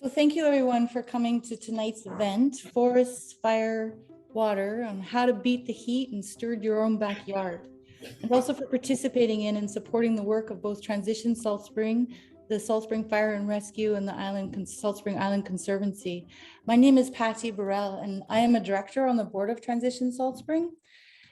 So thank you everyone for coming to tonight's event, Forest, Fire, Water, on how to beat the heat and steward your own backyard. And also for participating in and supporting the work of both Transition Salt Spring, the Salt Spring Fire and Rescue, and the Salt Spring Island Conservancy. My name is Patty Burrell, and I am a director on the board of Transition Salt Spring.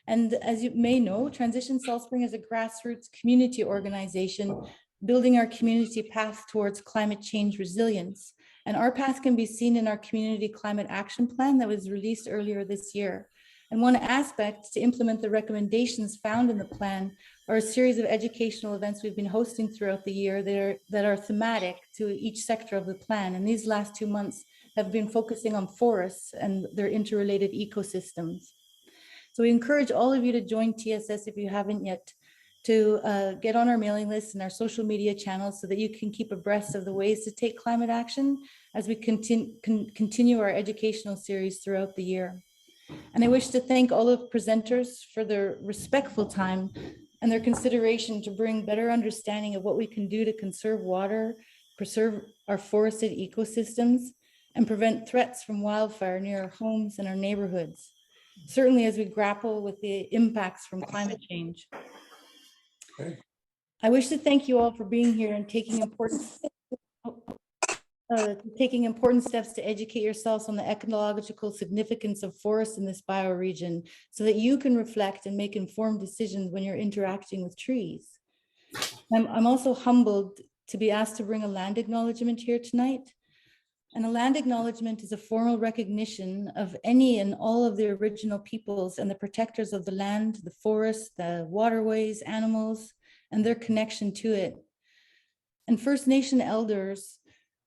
And as you may know, Transition Salt Spring is a grassroots community organization building our community path towards climate change resilience. And our path can be seen in our community climate action plan that was released earlier this year. And one aspect to implement the recommendations found in the plan are a series of educational events we've been hosting throughout the year that are thematic to each sector of the plan. And these last 2 months have been focusing on forests and their interrelated ecosystems. So we encourage all of you to join TSS if you haven't yet, to get on our mailing list and our social media channels so that you can keep abreast of the ways to take climate action as we continue our educational series throughout the year. And I wish to thank all the presenters for their respectful time and their consideration to bring better understanding of what we can do to conserve water, preserve our forested ecosystems, and prevent threats from wildfire near our homes and our neighborhoods, certainly as we grapple with the impacts from climate change. I wish to thank you all for being here and taking important steps to educate yourselves on the ecological significance of forests in this bioregion so that you can reflect and make informed decisions when you're interacting with trees. I'm also humbled to be asked to bring a land acknowledgement here tonight. And a land acknowledgement is a formal recognition of any and all of the original peoples and the protectors of the land, the forest, the waterways, animals, and their connection to it. And First Nation elders,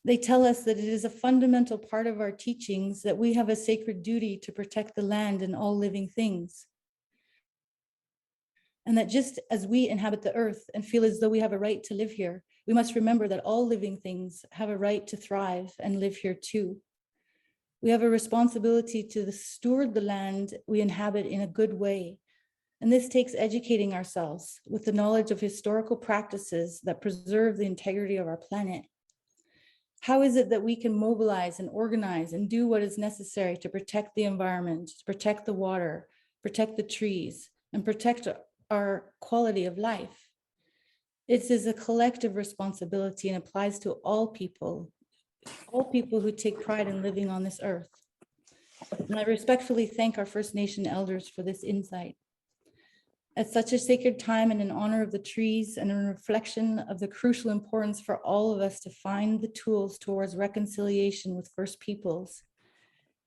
they tell us that it is a fundamental part of our teachings that we have a sacred duty to protect the land and all living things. And that just as we inhabit the earth and feel as though we have a right to live here, we must remember that all living things have a right to thrive and live here too. We have a responsibility to steward the land we inhabit in a good way. And this takes educating ourselves with the knowledge of historical practices that preserve the integrity of our planet. How is it that we can mobilize and organize and do what is necessary to protect the environment, to protect the water, protect the trees, and protect our quality of life? It is a collective responsibility and applies to all people who take pride in living on this earth. And I respectfully thank our First Nation elders for this insight. At such a sacred time and in honor of the trees and in reflection of the crucial importance for all of us to find the tools towards reconciliation with First Peoples,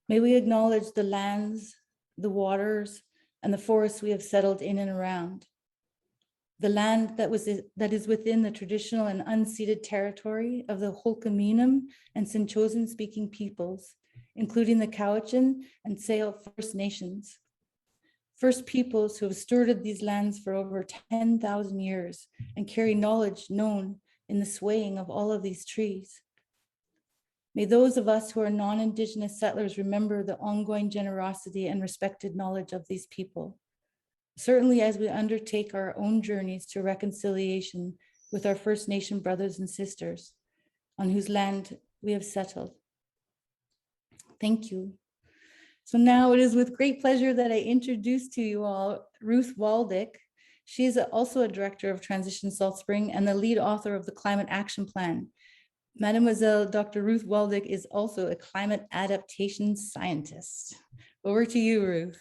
may we acknowledge the lands, the waters, and the forests we have settled in and around. The land that is within the traditional and unceded territory of the Holcominium and Sinchosan speaking peoples, including the Cowichan and Sayo First Nations. First peoples who have stewarded these lands for over 10,000 years and carry knowledge known in the swaying of all of these trees. May those of us who are non-Indigenous settlers remember the ongoing generosity and respected knowledge of these people, certainly as we undertake our own journeys to reconciliation with our First Nation brothers and sisters on whose land we have settled. Thank you. So now it is with great pleasure that I introduce to you all Ruth Waldick. She is also a director of Transition Salt Spring and the lead author of the Climate Action Plan. Mademoiselle Dr. Ruth Waldick is also a climate adaptation scientist. Over to you, Ruth.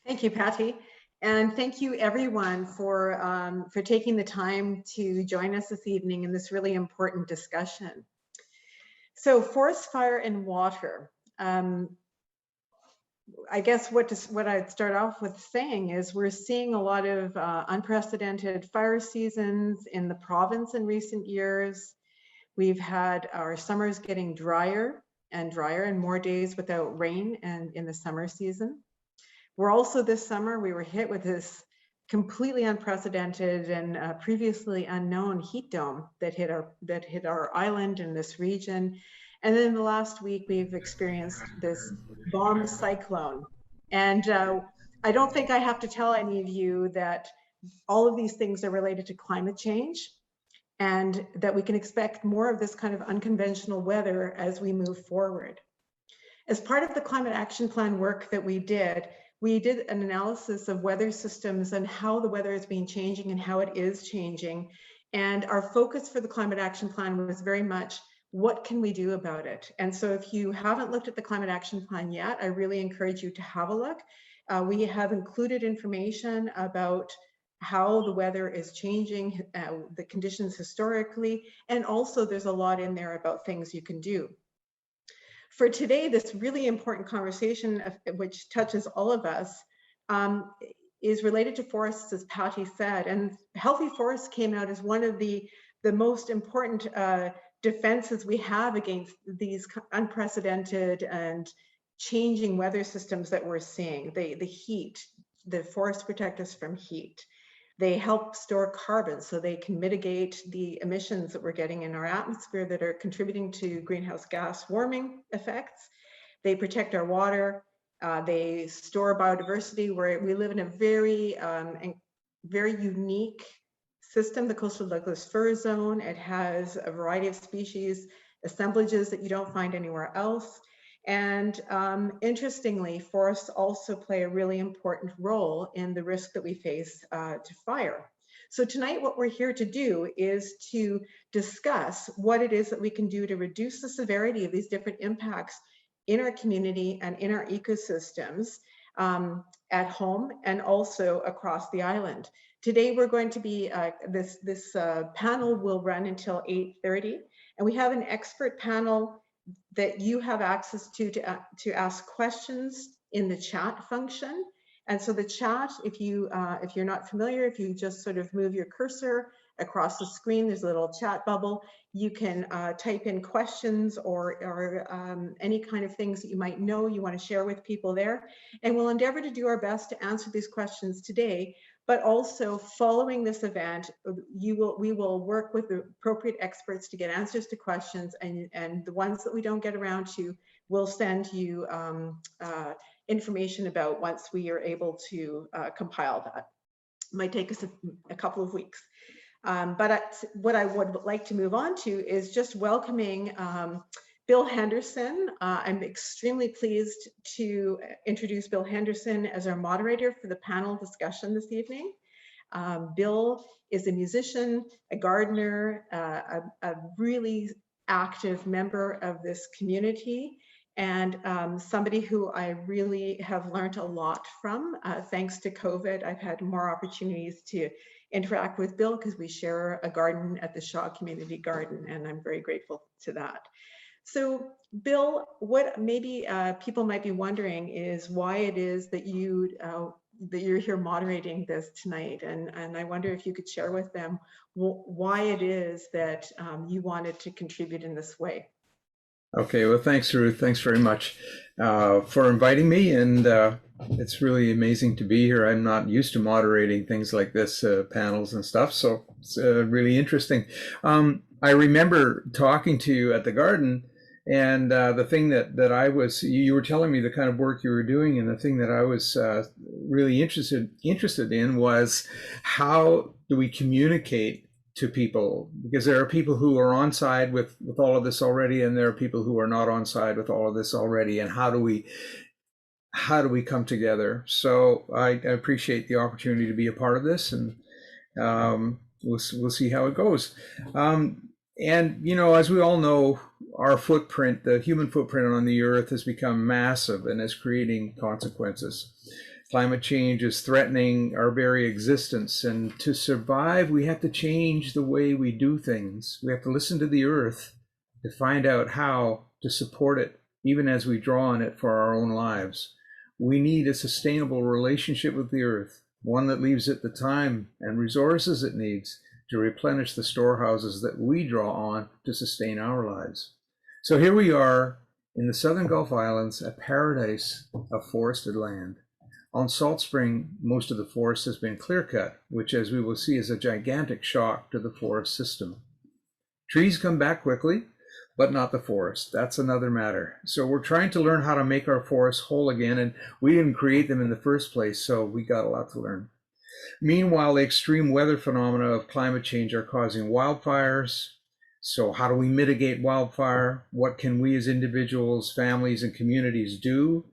Thank you, Patty. And thank you everyone for taking the time to join us this evening in this really important discussion. So forest, fire, and water. I guess what I'd start off with saying is we're seeing a lot of unprecedented fire seasons in the province in recent years. We've had our summers getting drier and drier and more days without rain and in the summer season. We're also this summer, we were hit with this completely unprecedented and previously unknown heat dome that hit our island in this region. And then the last week we've experienced this bomb cyclone. And I don't think I have to tell any of you that all of these things are related to climate change. and that we can expect more of this kind of unconventional weather as we move forward. As part of the climate action plan work that we did an analysis of weather systems and how the weather has been changing and how it is changing. And our focus for the climate action plan was very much, what can we do about it? And so if you haven't looked at the climate action plan yet, I really encourage you to have a look. We have included information about how the weather is changing, the conditions historically, and also there's a lot in there about things you can do. For today, this really important conversation, which touches all of us, is related to forests, as Patty said. And healthy forests came out as one of the most important defenses we have against these unprecedented and changing weather systems that we're seeing. The heat, the forests protect us from heat. They help store carbon so they can mitigate the emissions that we're getting in our atmosphere that are contributing to greenhouse gas warming effects. They protect our water. They store biodiversity, where we live in a very unique system, the coastal Douglas fir zone. It has a variety of species, assemblages that you don't find anywhere else. And interestingly, forests also play a really important role in the risk that we face to fire. So tonight, what we're here to do is to discuss what it is that we can do to reduce the severity of these different impacts in our community and in our ecosystems at home and also across the island. Today, we're going to be, this panel will run until 8:30, and we have an expert panel that you have access to ask questions in the chat function. And so the chat, if you're not familiar, if you just sort of move your cursor across the screen, there's a little chat bubble. You can type in questions or any kind of things that you might know you want to share with people there. And we'll endeavor to do our best to answer these questions today. But also, following this event, we will work with the appropriate experts to get answers to questions, and the ones that we don't get around to, we'll send you information about once we are able to compile that. It might take us a couple of weeks. But what I would like to move on to is just welcoming Bill Henderson. I'm extremely pleased to introduce Bill Henderson as our moderator for the panel discussion this evening. Bill is a musician, a gardener, a really active member of this community, and somebody who I really have learned a lot from. Thanks to COVID, I've had more opportunities to interact with Bill because we share a garden at the Shaw Community Garden, and I'm very grateful to that. So Bill, what maybe people might be wondering is why it is that you're here moderating this tonight, and I wonder if you could share with them why it is that you wanted to contribute in this way. Okay, well, thanks, Ruth. Thanks very much for inviting me, and it's really amazing to be here. I'm not used to moderating things like this, panels and stuff, so it's really interesting. I remember talking to you at the garden, and the thing that I was, you were telling me the kind of work you were doing, and the thing that I was really interested in was, how do we communicate to people? Because there are people who are on side with all of this already, and there are people who are not on side with all of this already, and how do we come together? So I appreciate the opportunity to be a part of this, and we'll see how it goes. And you know, as we all know, our footprint, the human footprint on the earth, has become massive and is creating consequences. Climate change is threatening our very existence, and to survive, we have to change the way we do things. We have to listen to the earth to find out how to support it, even as we draw on it for our own lives. We need a sustainable relationship with the earth, one that leaves it the time and resources it needs to replenish the storehouses that we draw on to sustain our lives. So here we are in the Southern Gulf Islands, a paradise of forested land. On Salt Spring, most of the forest has been clear-cut, which, as we will see, is a gigantic shock to the forest system. Trees come back quickly, but not the forest. That's another matter. So we're trying to learn how to make our forests whole again, and we didn't create them in the first place, so we got a lot to learn. Meanwhile, the extreme weather phenomena of climate change are causing wildfires. So how do we mitigate wildfire? What can we as individuals, families, and communities do?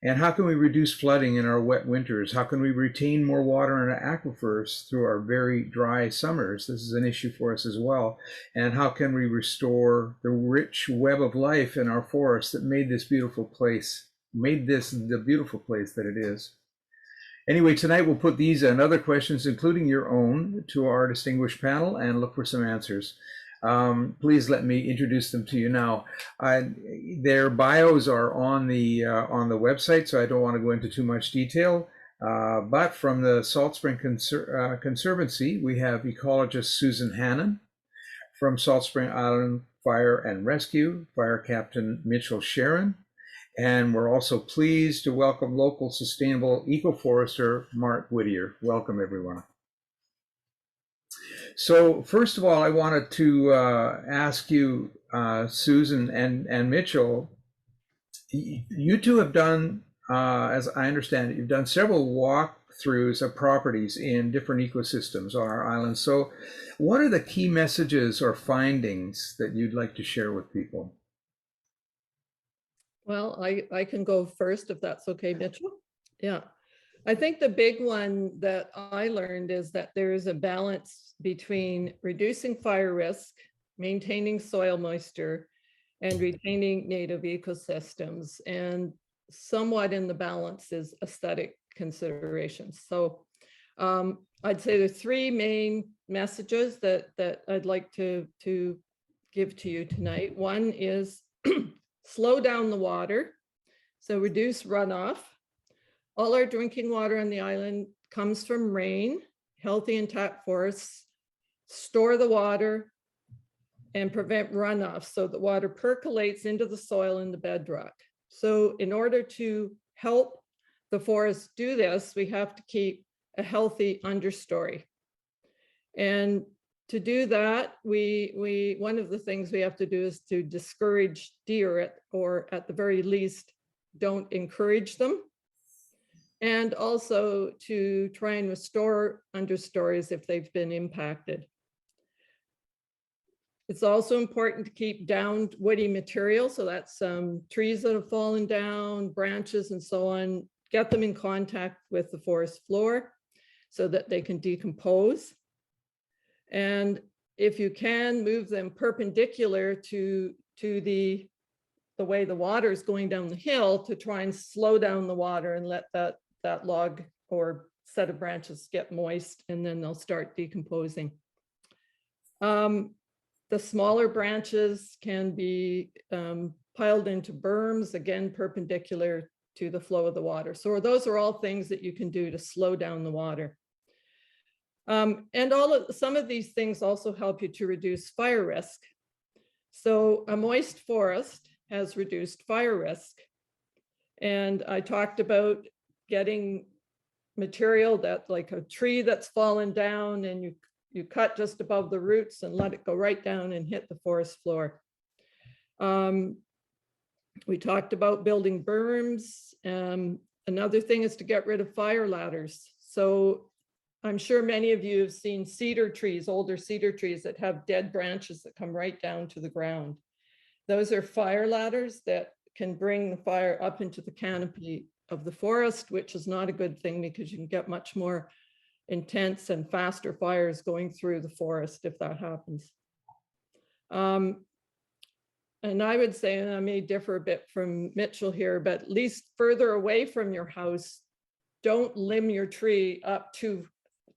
And how can we reduce flooding in our wet winters? How can we retain more water in our aquifers through our very dry summers? This is an issue for us as well. And how can we restore the rich web of life in our forests that made this beautiful place, made this the beautiful place that it is? Anyway, tonight we'll put these and other questions, including your own, to our distinguished panel and look for some answers. Please let me introduce them to you now. Their bios are on the website, so I don't want to go into too much detail. But from the Salt Spring Conservancy, we have ecologist Susan Hannon. From Salt Spring Island Fire and Rescue, Fire Captain Mitchell Sherrin. And we're also pleased to welcome local sustainable eco-forester Mark Whitear. Welcome, everyone. So first of all, I wanted to ask you, Susan and Mitchell, you two have done, as I understand it, you've done several walkthroughs of properties in different ecosystems on our island. So what are the key messages or findings that you'd like to share with people? Well, I can go first if that's okay, Mitchell. Yeah. I think the big one that I learned is that there is a balance between reducing fire risk, maintaining soil moisture, and retaining native ecosystems. And somewhat in the balance is aesthetic considerations. So I'd say the three main messages that I'd like to give to you tonight. One is slow down the water, so reduce runoff. All our drinking water on the island comes from rain. Healthy intact forests store the water and prevent runoff so the water percolates into the soil in the bedrock. So in order to help the forest do this, we have to keep a healthy understory. And to do that, one of the things we have to do is to discourage deer, or at the very least, don't encourage them. And also to try and restore understories if they've been impacted. It's also important to keep down woody material. So that's trees that have fallen down, branches and so on, get them in contact with the forest floor so that they can decompose. And if you can, move them perpendicular to the way the water is going down the hill to try and slow down the water and let that log or set of branches get moist, and then they'll start decomposing. The smaller branches can be piled into berms, again, perpendicular to the flow of the water. So those are all things that you can do to slow down the water. And some of these things also help you to reduce fire risk. So a moist forest has reduced fire risk. And I talked about getting material that, like a tree that's fallen down, and you cut just above the roots and let it go right down and hit the forest floor. We talked about building berms. Another thing is to get rid of fire ladders. So I'm sure many of you have seen cedar trees, older cedar trees that have dead branches that come right down to the ground. Those are fire ladders that can bring the fire up into the canopy of the forest, which is not a good thing because you can get much more intense and faster fires going through the forest if that happens. And I would say, and I may differ a bit from Mitchell here, but at least further away from your house, don't limb your tree up too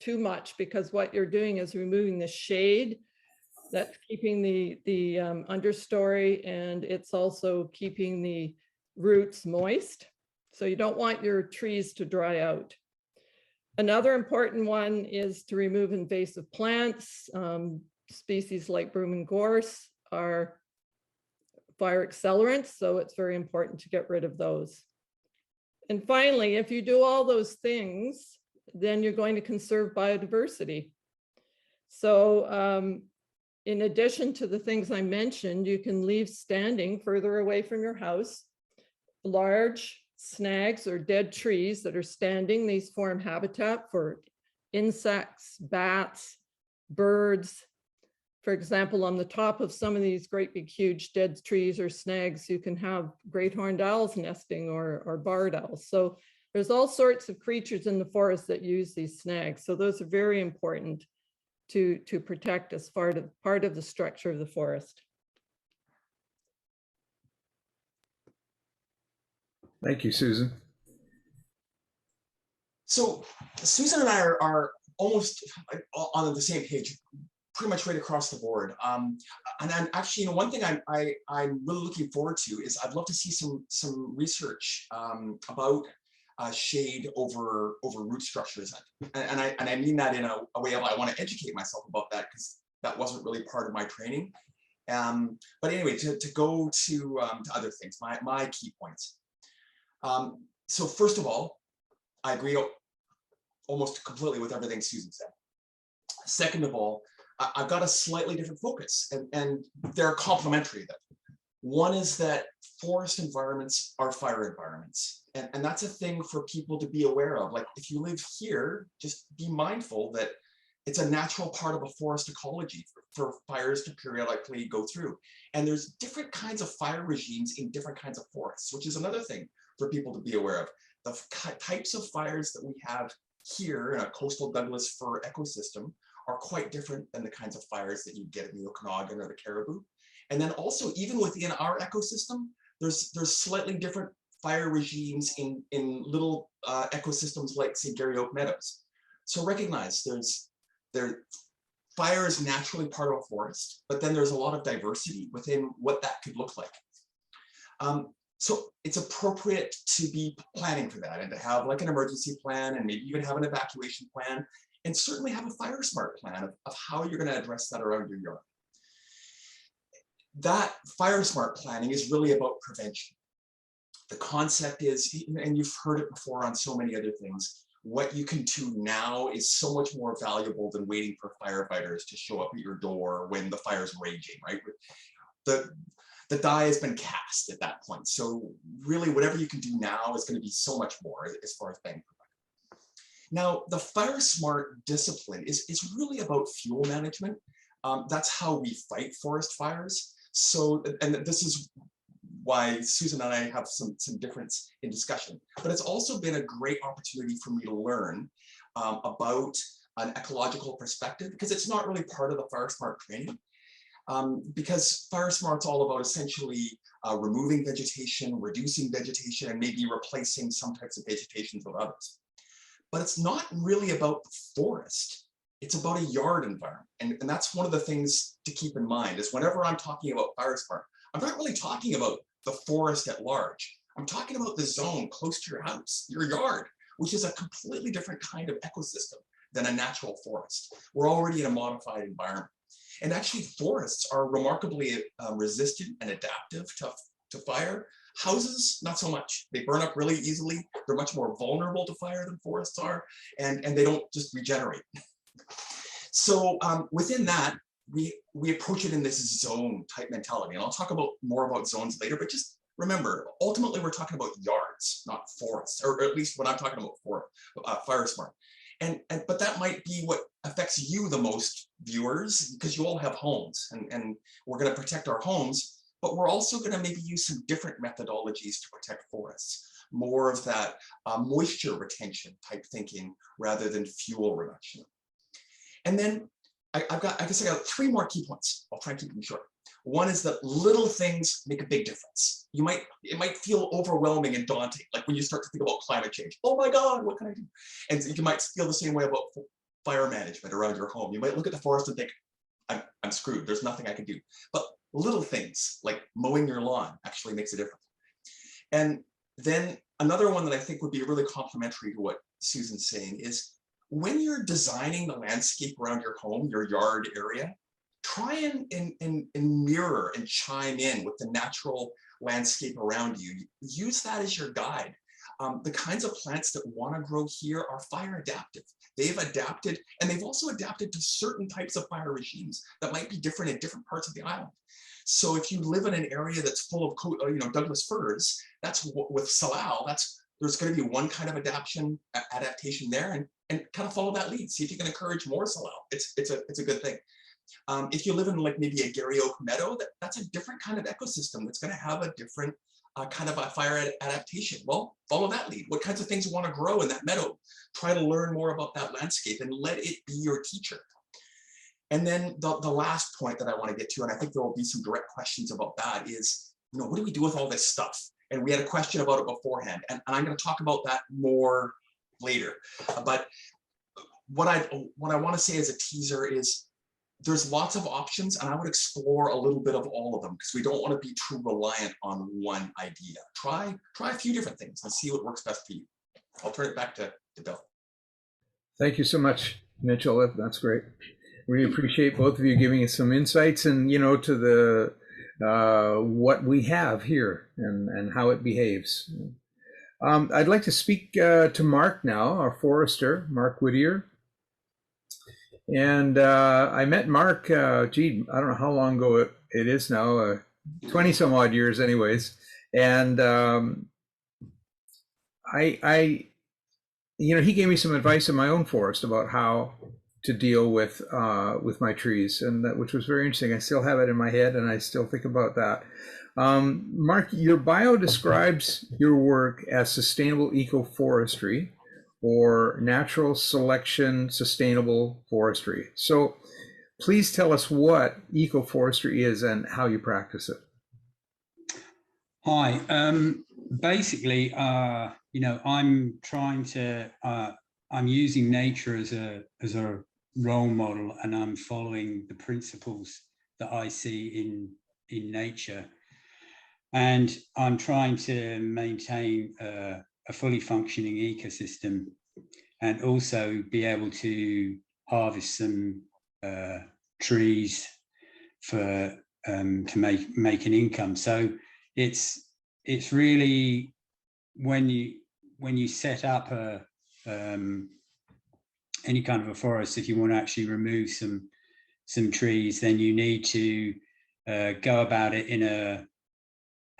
much, because what you're doing is removing the shade that's keeping the understory, and it's also keeping the roots moist. So you don't want your trees to dry out. Another important one is to remove invasive plants. Species like broom and gorse are fire accelerants, so it's very important to get rid of those. And finally, if you do all those things, then you're going to conserve biodiversity. So in addition to the things I mentioned, you can leave standing further away from your house large snags or dead trees that are standing. These form habitat for insects, bats, birds. For example, on the top of some of these great big huge dead trees or snags, you can have great horned owls nesting or barred owls. So there's all sorts of creatures in the forest that use these snags. So those are very important to protect as part of the structure of the forest. Thank you, Susan. So Susan and I are almost on the same page, pretty much right across the board. And I'm actually, one thing I'm really looking forward to is I'd love to see some research about shade over root structures, and I mean that in a way I want to educate myself about that, because that wasn't really part of my training. But anyway, to go to other things, my key points. So first of all, I agree almost completely with everything Susan said. Second of all, I've got a slightly different focus, and they're complementary. One is that forest environments are fire environments, and that's a thing for people to be aware of. Like, if you live here, just be mindful that it's a natural part of a forest ecology for fires to periodically go through. And there's different kinds of fire regimes in different kinds of forests, which is another thing for people to be aware of. The types of fires that we have here in a coastal Douglas fir ecosystem are quite different than the kinds of fires that you get in the Okanagan or the Caribou. And then also, even within our ecosystem, there's slightly different fire regimes in little ecosystems like, say, Garry Oak Meadows. So recognize fire is naturally part of a forest, but then there's a lot of diversity within what that could look like. So it's appropriate to be planning for that and to have like an emergency plan, and maybe even have an evacuation plan, and certainly have a fire smart plan of how you're going to address that around your yard. That fire smart planning is really about prevention. The concept is, and you've heard it before on so many other things, what you can do now is so much more valuable than waiting for firefighters to show up at your door when the fire's raging, right? The die has been cast at that point. So really, whatever you can do now is going to be so much more as far as bang for buck. Now, the fire smart discipline is really about fuel management. That's how we fight forest fires. So, and this is why Susan and I have some difference in discussion, but it's also been a great opportunity for me to learn about an ecological perspective, because it's not really part of the fire smart training. Because fire smart's all about essentially removing vegetation, reducing vegetation, and maybe replacing some types of vegetation with others. But it's not really about the forest. It's about a yard environment. And that's one of the things to keep in mind, is whenever I'm talking about fire smart, I'm not really talking about the forest at large. I'm talking about the zone close to your house, your yard, which is a completely different kind of ecosystem than a natural forest. We're already in a modified environment. And actually, forests are remarkably resistant and adaptive to fire. Houses, not so much. They burn up really easily. They're much more vulnerable to fire than forests are, and they don't just regenerate. So within that, we approach it in this zone type mentality. And I'll talk more about zones later, but just remember, ultimately, we're talking about yards, not forests, or at least when I'm talking about fire smart. But that might be what affects you the most, viewers, because you all have homes, and we're going to protect our homes, but we're also going to maybe use some different methodologies to protect forests, more of that moisture retention type thinking rather than fuel reduction. And then I guess I got 3 more key points. I'll try and keep them short. One is that little things make a big difference. It might feel overwhelming and daunting, like when you start to think about climate change. Oh my God, what can I do? And you might feel the same way about fire management around your home. You might look at the forest and think, I'm screwed. There's nothing I can do. But little things like mowing your lawn actually makes a difference. And then another one that I think would be really complementary to what Susan's saying is, when you're designing the landscape around your home, your yard area, try and mirror and chime in with the natural landscape around you. Use that as your guide. The kinds of plants that want to grow here are fire adaptive. They've adapted, and they've also adapted to certain types of fire regimes that might be different in different parts of the island. So if you live in an area that's full of Douglas firs, that's with salal, there's going to be one kind of adaptation there, and kind of follow that lead. See if you can encourage more salal. It's a good thing. If you live in like maybe a Gary Oak meadow, that's a different kind of ecosystem that's going to have a different kind of a fire adaptation. Well, follow that lead. What kinds of things you want to grow in that meadow? Try to learn more about that landscape and let it be your teacher. And then the last point that I want to get to, and I think there will be some direct questions about that, is, what do we do with all this stuff? And we had a question about it beforehand, and I'm going to talk about that more later. But what I want to say as a teaser is there's lots of options, and I would explore a little bit of all of them, because we don't want to be too reliant on one idea. Try a few different things and see what works best for you. I'll turn it back to Bill. Thank you so much, Mitchell. That's great. We appreciate both of you giving us some insights and, to the what we have here and how it behaves. I'd like to speak to Mark now, our forester, Mark Whitear. And I met Mark, I don't know how long ago it is now, 20 some odd years anyways. And he gave me some advice in my own forest about how to deal with my trees, and which was very interesting. I still have it in my head, and I still think about that. Mark, your bio describes your work as sustainable ecoforestry, or natural selection sustainable forestry. So please tell us what ecoforestry is and how you practice it. Hi. Basically, I'm trying to, I'm using nature as a role model, and I'm following the principles that I see in nature. And I'm trying to maintain a fully functioning ecosystem, and also be able to harvest some trees for to make an income. So it's really, when you set up any kind of a forest, if you want to actually remove some trees, then you need to go about it in a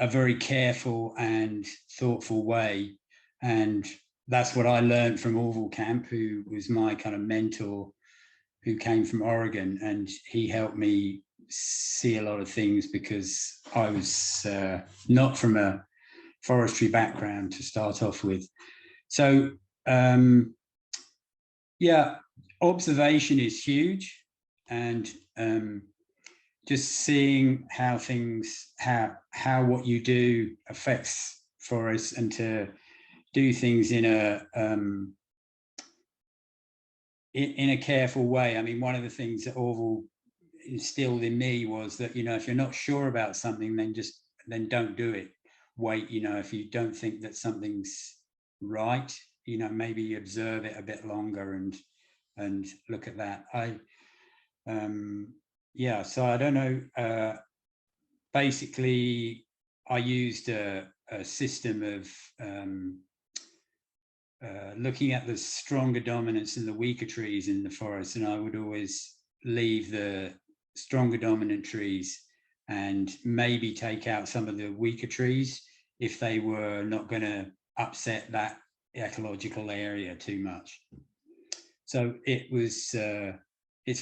very careful and thoughtful way. And that's what I learned from Orville Camp, who was my kind of mentor, who came from Oregon, and he helped me see a lot of things, because I was not from a forestry background to start off with. So yeah, observation is huge, and just seeing how what you do affects forests, and to do things in a careful way. I mean, one of the things that Orville instilled in me was that, if you're not sure about something, then don't do it. Wait, if you don't think that something's right, maybe you observe it a bit longer and look at that. Yeah, so I don't know. Basically, I used a system of looking at the stronger dominance and the weaker trees in the forest, and I would always leave the stronger dominant trees and maybe take out some of the weaker trees if they were not going to upset that ecological area too much. So it's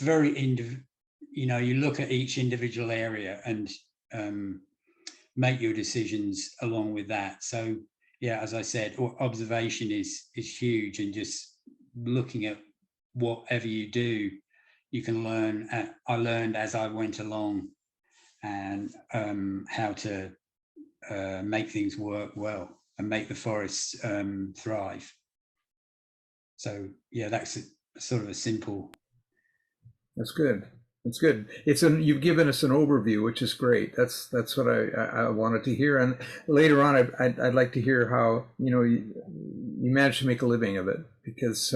very you look at each individual area and make your decisions along with that. So yeah, as I said, observation is huge, and just looking at whatever you do, you can learn. I learned as I went along, and how to make things work well and make the forests thrive. So yeah, that's sort of a simple. That's good. It's good. You've given us an overview, which is great. That's what I wanted to hear. And later on, I'd like to hear how you managed to make a living of it, because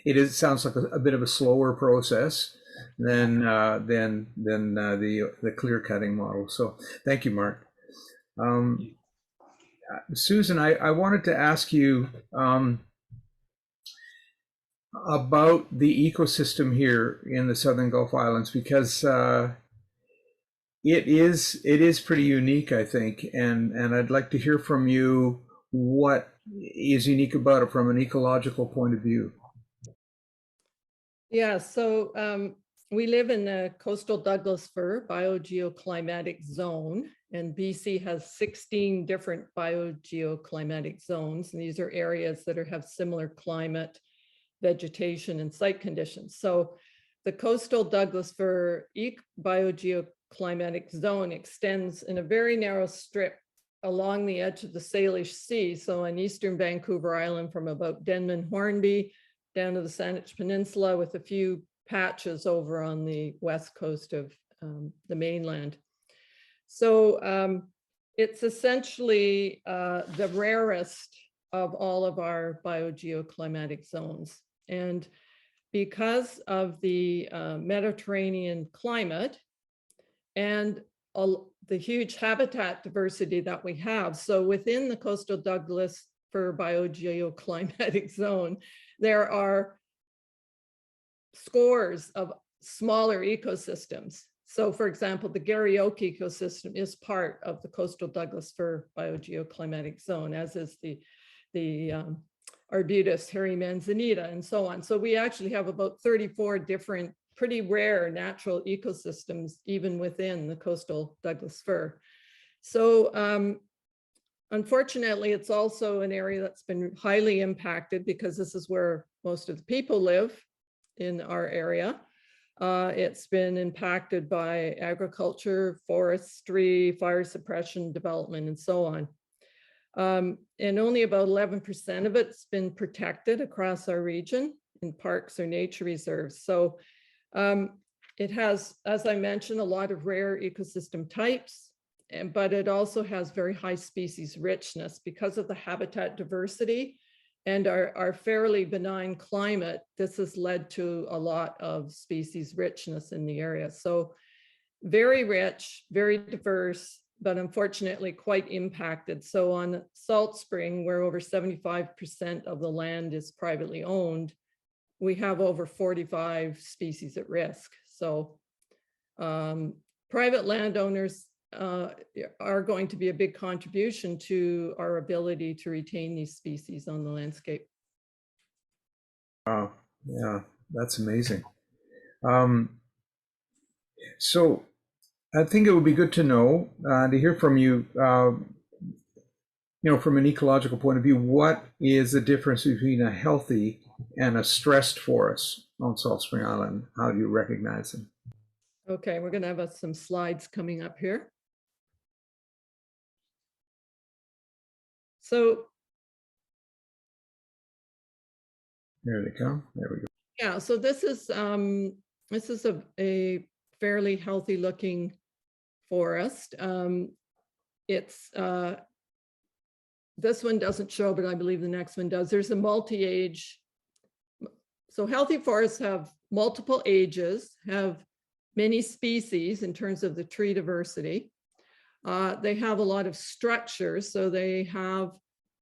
it sounds like a bit of a slower process than the clear cutting model. So thank you, Mark. Susan, I wanted to ask you about the ecosystem here in the Southern Gulf Islands, because it is pretty unique, I think, and I'd like to hear from you what is unique about it from an ecological point of view. Yeah, so we live in the coastal Douglas fir biogeoclimatic zone, and BC has 16 different biogeoclimatic zones. And these are areas that have similar climate, vegetation, and site conditions. So the coastal Douglas fir biogeoclimatic zone extends in a very narrow strip along the edge of the Salish Sea. So on eastern Vancouver Island from about Denman Hornby down to the Saanich Peninsula, with a few patches over on the west coast of the mainland. So it's essentially the rarest of all of our biogeoclimatic zones. And because of the Mediterranean climate and the huge habitat diversity that we have, so within the coastal Douglas fir biogeoclimatic zone, there are scores of smaller ecosystems. So for example, the Garryoak ecosystem is part of the coastal Douglas fir biogeoclimatic zone, as is the Arbutus, hairy manzanita, and so on. So we actually have about 34 different pretty rare natural ecosystems even within the coastal Douglas fir. So unfortunately, it's also an area that's been highly impacted because this is where most of the people live in our area. It's been impacted by agriculture, forestry, fire suppression, development, and so on. And only about 11% of it's been protected across our region in parks or nature reserves. So it has, as I mentioned, a lot of rare ecosystem types, but it also has very high species richness because of the habitat diversity and our fairly benign climate. This has led to a lot of species richness in the area. So very rich, very diverse, but unfortunately quite impacted. So on Salt Spring, where over 75% of the land is privately owned, we have over 45 species at risk. So private landowners are going to be a big contribution to our ability to retain these species on the landscape. Wow, yeah, that's amazing. So I think it would be good to know, to hear from you, from an ecological point of view, what is the difference between a healthy and a stressed forest on Salt Spring Island? How do you recognize them? Okay, we're going to have some slides coming up here. So There they come. There we go. yeah, so this is a fairly healthy looking forest. It's this one doesn't show, but I believe the next one does. There's a multi-age. So healthy forests have multiple ages, have many species in terms of the tree diversity. They have a lot of structures. So they have,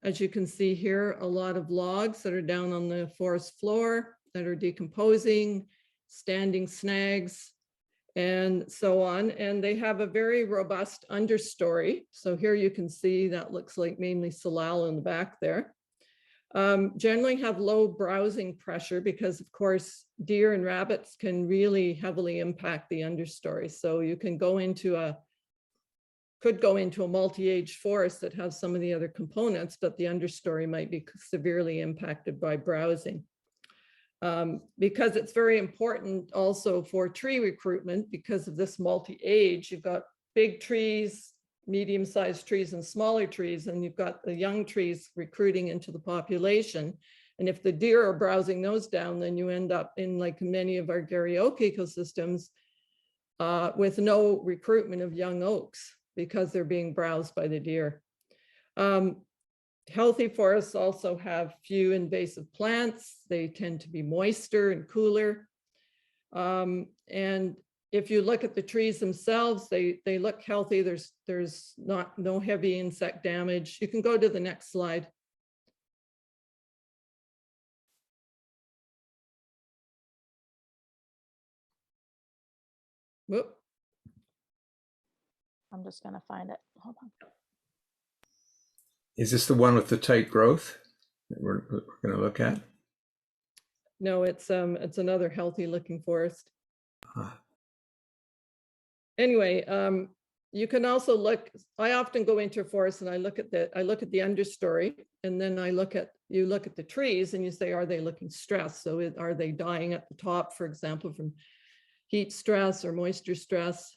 as you can see here, a lot of logs that are down on the forest floor that are decomposing, standing snags, and so on. And they have a very robust understory. So here you can see that looks like mainly salal in the back there. Generally have low browsing pressure because, of course, deer and rabbits can really heavily impact the understory. So you can could go into a multi-age forest that has some of the other components, but the understory might be severely impacted by browsing. Because it's very important also for tree recruitment because of this multi-age. You've got big trees, medium-sized trees, and smaller trees, and you've got the young trees recruiting into the population. And if the deer are browsing those down, then you end up in, like many of our Garryoak ecosystems, with no recruitment of young oaks because they're being browsed by the deer. Healthy forests also have few invasive plants. They tend to be moister and cooler. And if you look at the trees themselves, they look healthy. There's no heavy insect damage. You can go to the next slide. Whoop. I'm just going to find it. Hold on. Is this the one with the tight growth that we're going to look at? No, it's another healthy looking forest. Ah. Anyway, you can also look, I often go into a forest and I look at the understory, and then you look at the trees and you say, are they looking stressed? So are they dying at the top, for example, from heat stress or moisture stress?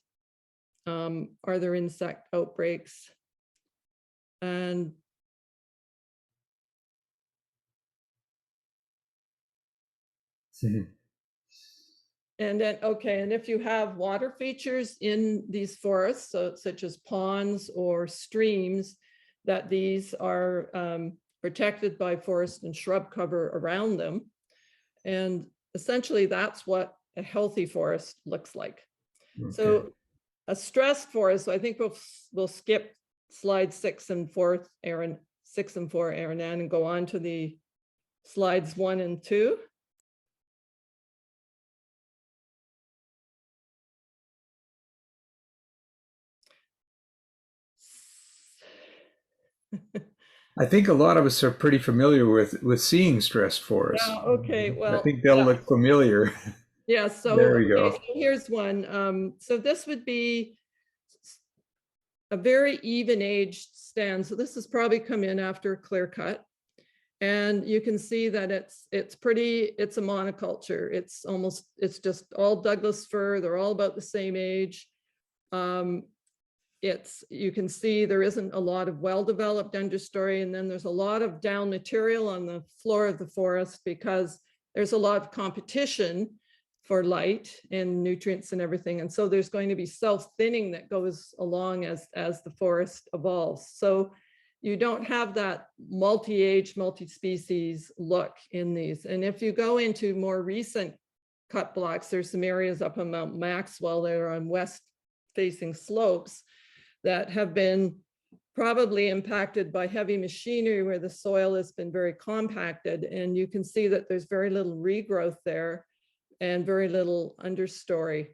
Are there insect outbreaks? And and then, okay, and if you have water features in these forests, so such as ponds or streams, that these are protected by forest and shrub cover around them. And essentially that's what a healthy forest looks like. Okay. So a stressed forest, I think we'll skip slide 6 and 4, Aaron, 6 and 4, Aaron, and go on to the slides 1 and 2. I think a lot of us are pretty familiar with seeing stressed forests. Okay, well, I think they'll look familiar. Yeah, so, There we go. so here's one. So this would be a very even aged stand. So this has probably come in after a clear cut. And you can see that it's a monoculture. It's just all Douglas fir. They're all about the same age. You can see there isn't a lot of well-developed understory, and then there's a lot of down material on the floor of the forest because there's a lot of competition for light and nutrients and everything. And so there's going to be self-thinning that goes along as the forest evolves. So you don't have that multi-age, multi-species look in these. And if you go into more recent cut blocks, there's some areas up on Mount Maxwell that are on west-facing slopes that have been probably impacted by heavy machinery where the soil has been very compacted. And you can see that there's very little regrowth there and very little understory,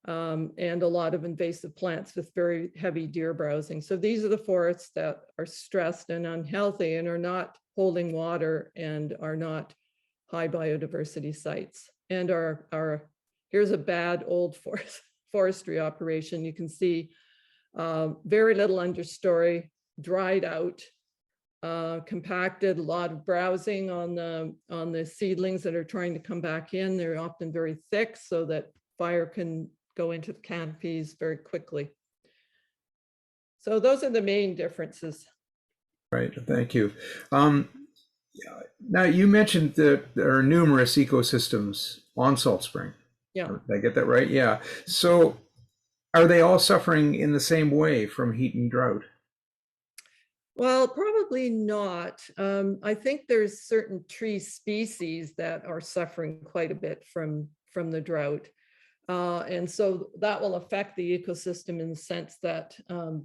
and a lot of invasive plants with very heavy deer browsing. So these are the forests that are stressed and unhealthy and are not holding water and are not high biodiversity sites. And here's a bad old forestry operation. You can see very little understory, dried out, compacted, a lot of browsing on the seedlings that are trying to come back in. They're often very thick so that fire can go into the canopies very quickly. So those are the main differences. Right, thank you. Now you mentioned that there are numerous ecosystems on Salt Spring. Yeah. Did I get that right? Yeah. So are they all suffering in the same way from heat and drought? Well, probably not. I think there's certain tree species that are suffering quite a bit from the drought. And so that will affect the ecosystem in the sense that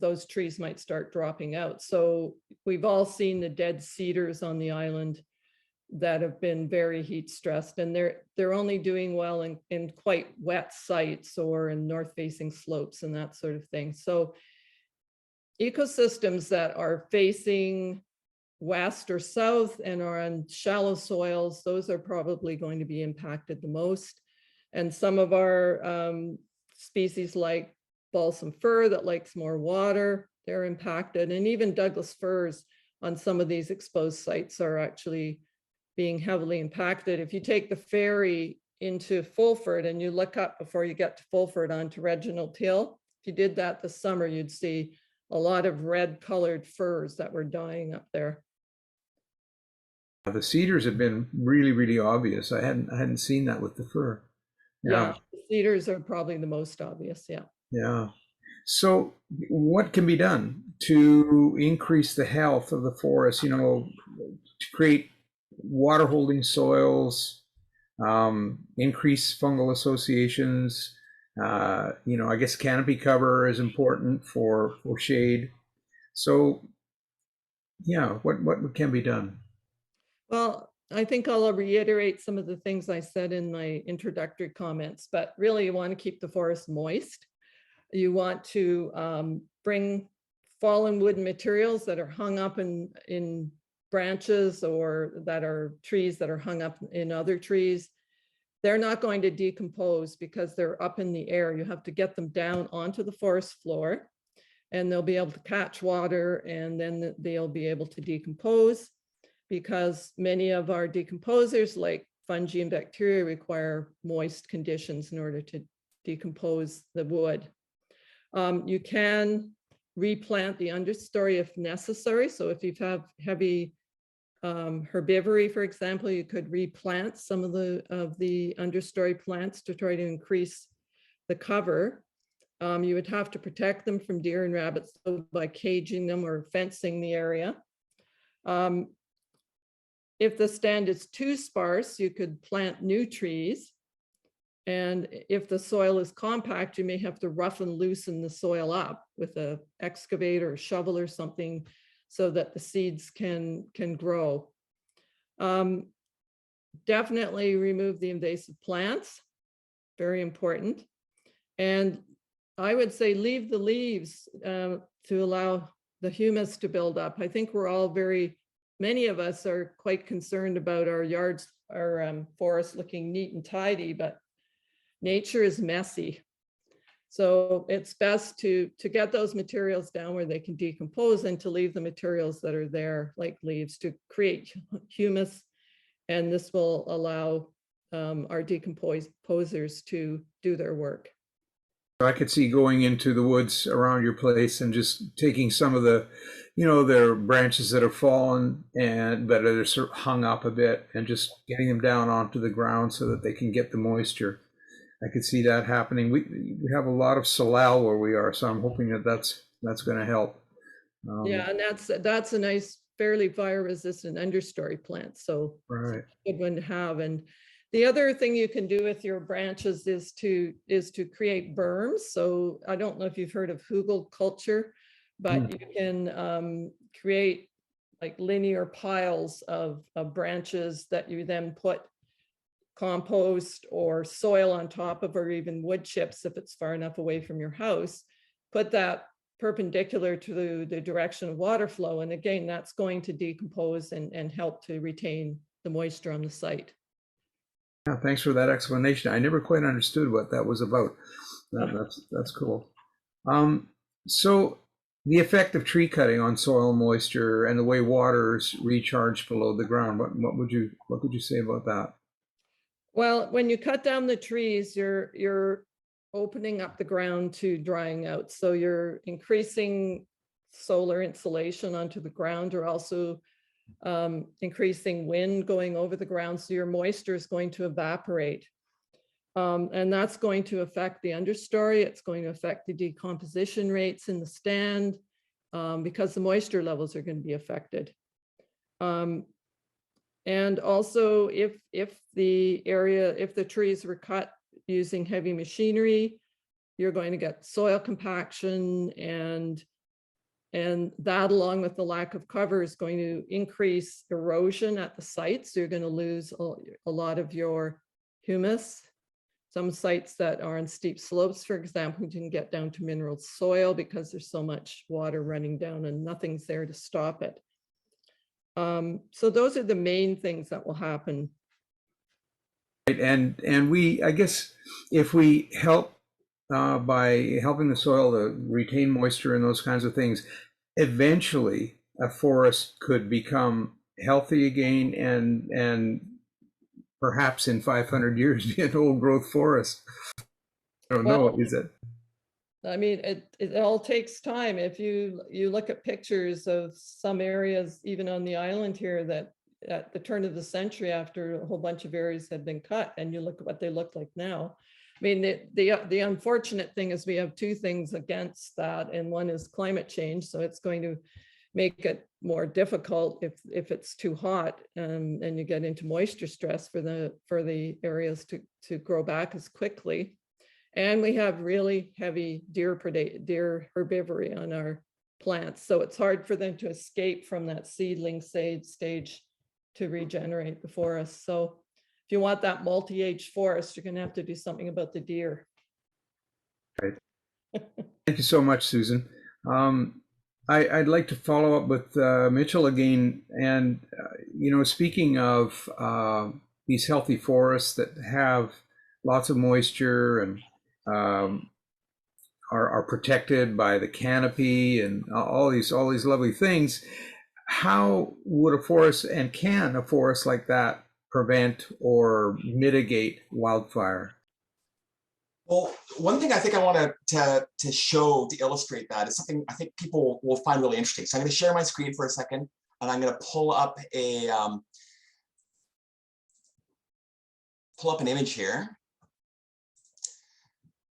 those trees might start dropping out. So we've all seen the dead cedars on the island that have been very heat stressed, and they're only doing well in quite wet sites or in north facing slopes and that sort of thing. So ecosystems that are facing west or south and are on shallow soils, those are probably going to be impacted the most. And some of our species like balsam fir that likes more water, they're impacted. And even Douglas firs on some of these exposed sites are actually being heavily impacted. If you take the ferry into Fulford and you look up before you get to Fulford onto Reginald Hill, if you did that this summer, you'd see a lot of red colored firs that were dying up there. The cedars have been really, really obvious. I hadn't seen that with the fir. Yeah, the cedars are probably the most obvious. Yeah. Yeah. So what can be done to increase the health of the forest, you know, to create water holding soils, increase fungal associations, you know, I guess canopy cover is important for shade. So yeah, what can be done? Well, I think I'll reiterate some of the things I said in my introductory comments, but really you want to keep the forest moist. You want to bring fallen wood materials that are hung up in branches or that are trees that are hung up in other trees, they're not going to decompose because they're up in the air. You have to get them down onto the forest floor, and they'll be able to catch water, and then they'll be able to decompose, because many of our decomposers, like fungi and bacteria, require moist conditions in order to decompose the wood. You can replant the understory if necessary. So if you have heavy herbivory, for example, you could replant some of the understory plants to try to increase the cover. You would have to protect them from deer and rabbits by caging them or fencing the area. If the stand is too sparse, you could plant new trees. And if the soil is compact, you may have to rough and loosen the soil up with an excavator or shovel or something so that the seeds can grow. Definitely remove the invasive plants, very important. And I would say leave the leaves to allow the humus to build up. I think we're all many of us are quite concerned about our yards, our forests looking neat and tidy, but nature is messy. So it's best to get those materials down where they can decompose, and to leave the materials that are there, like leaves, to create humus. And this will allow our decomposers to do their work. I could see going into the woods around your place and just taking some of the, their branches that have fallen and that are sort of hung up a bit, and just getting them down onto the ground so that they can get the moisture. I could see that happening. We have a lot of salal where we are, so I'm hoping that that's going to help. Yeah, and that's a nice, fairly fire-resistant understory plant. So right. It's a good one to have. And the other thing you can do with your branches is to create berms. So I don't know if you've heard of hugel culture, but you can create like linear piles of branches that you then put compost or soil on top of, or even wood chips if it's far enough away from your house. Put that perpendicular to the direction of water flow. And again, that's going to decompose and help to retain the moisture on the site. Yeah, thanks for that explanation. I never quite understood what that was about. That's cool. So the effect of tree cutting on soil moisture and the way water is recharged below the ground, what would you say about that? Well, when you cut down the trees, you're opening up the ground to drying out. So you're increasing solar insulation onto the ground. You're also increasing wind going over the ground. So your moisture is going to evaporate. And that's going to affect the understory. It's going to affect the decomposition rates in the stand because the moisture levels are going to be affected. And also if the trees were cut using heavy machinery, you're going to get soil compaction, and that, along with the lack of cover, is going to increase erosion at the site. So you're going to lose a lot of your humus. Some sites that are on steep slopes, for example, you can get down to mineral soil because there's so much water running down and nothing's there to stop it. So those are the main things that will happen. And I guess if we help by helping the soil to retain moisture and those kinds of things, eventually a forest could become healthy again, and perhaps in 500 years be an old growth forest. I don't know, is it? I mean, it all takes time. If you look at pictures of some areas, even on the island here, that at the turn of the century, after a whole bunch of areas had been cut, and you look at what they look like now. I mean, the unfortunate thing is we have two things against that, and one is climate change. So it's going to make it more difficult if it's too hot, and you get into moisture stress for the areas to grow back as quickly. And we have really heavy deer herbivory on our plants. So it's hard for them to escape from that seedling stage to regenerate the forest. So if you want that multi-age forest, you're going to have to do something about the deer. Right. Thank you so much, Susan. I'd like to follow up with Mitchell again. And, speaking of these healthy forests that have lots of moisture and are protected by the canopy and all these lovely things, how would a forest, and can a forest like that prevent or mitigate wildfire? Well, one thing I think I want to show, to illustrate that, is something I think people will find really interesting. So I'm going to share my screen for a second, and I'm going to pull up an image here.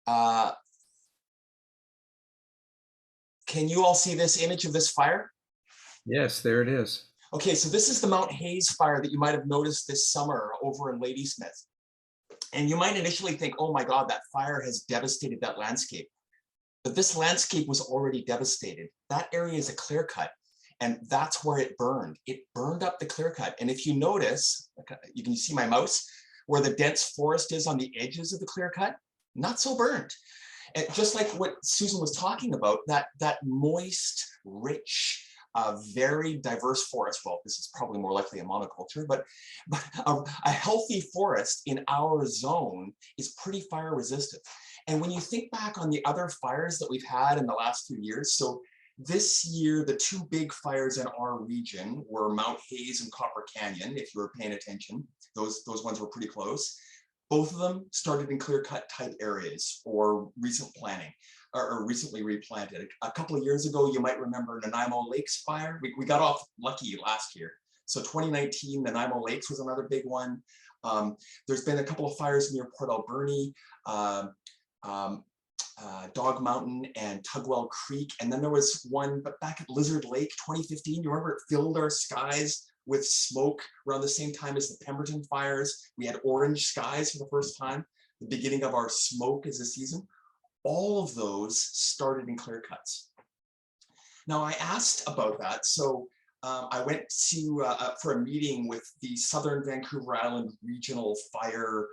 Can you all see this image of this fire? Yes, there it is. Okay, so this is the Mount Hayes fire that you might have noticed this summer over in Ladysmith. And you might initially think, oh my God, that fire has devastated that landscape. But this landscape was already devastated. That area is a clear cut, and that's where it burned. It burned up the clear cut. And if you notice, you can see my mouse, where the dense forest is on the edges of the clear cut, not so burned. And just like what Susan was talking about, that moist, rich, very diverse forest. Well, this is probably more likely a monoculture, but a healthy forest in our zone is pretty fire resistant. And when you think back on the other fires that we've had in the last few years, so this year, the two big fires in our region were Mount Hayes and Copper Canyon, if you were paying attention. Those ones were pretty close. Both of them started in clear-cut type areas or recent planting, or recently replanted. A couple of years ago, you might remember Nanaimo Lakes fire. We got off lucky last year. So 2019, Nanaimo Lakes was another big one. There's been a couple of fires near Port Alberni, Dog Mountain and Tugwell Creek. And then there was one back at Lizard Lake, 2015. You remember it filled our skies with smoke around the same time as the Pemberton fires. We had orange skies for the first time, the beginning of our smoke as a season. All of those started in clear cuts. Now I asked about that. So I went to for a meeting with the Southern Vancouver Island regional fire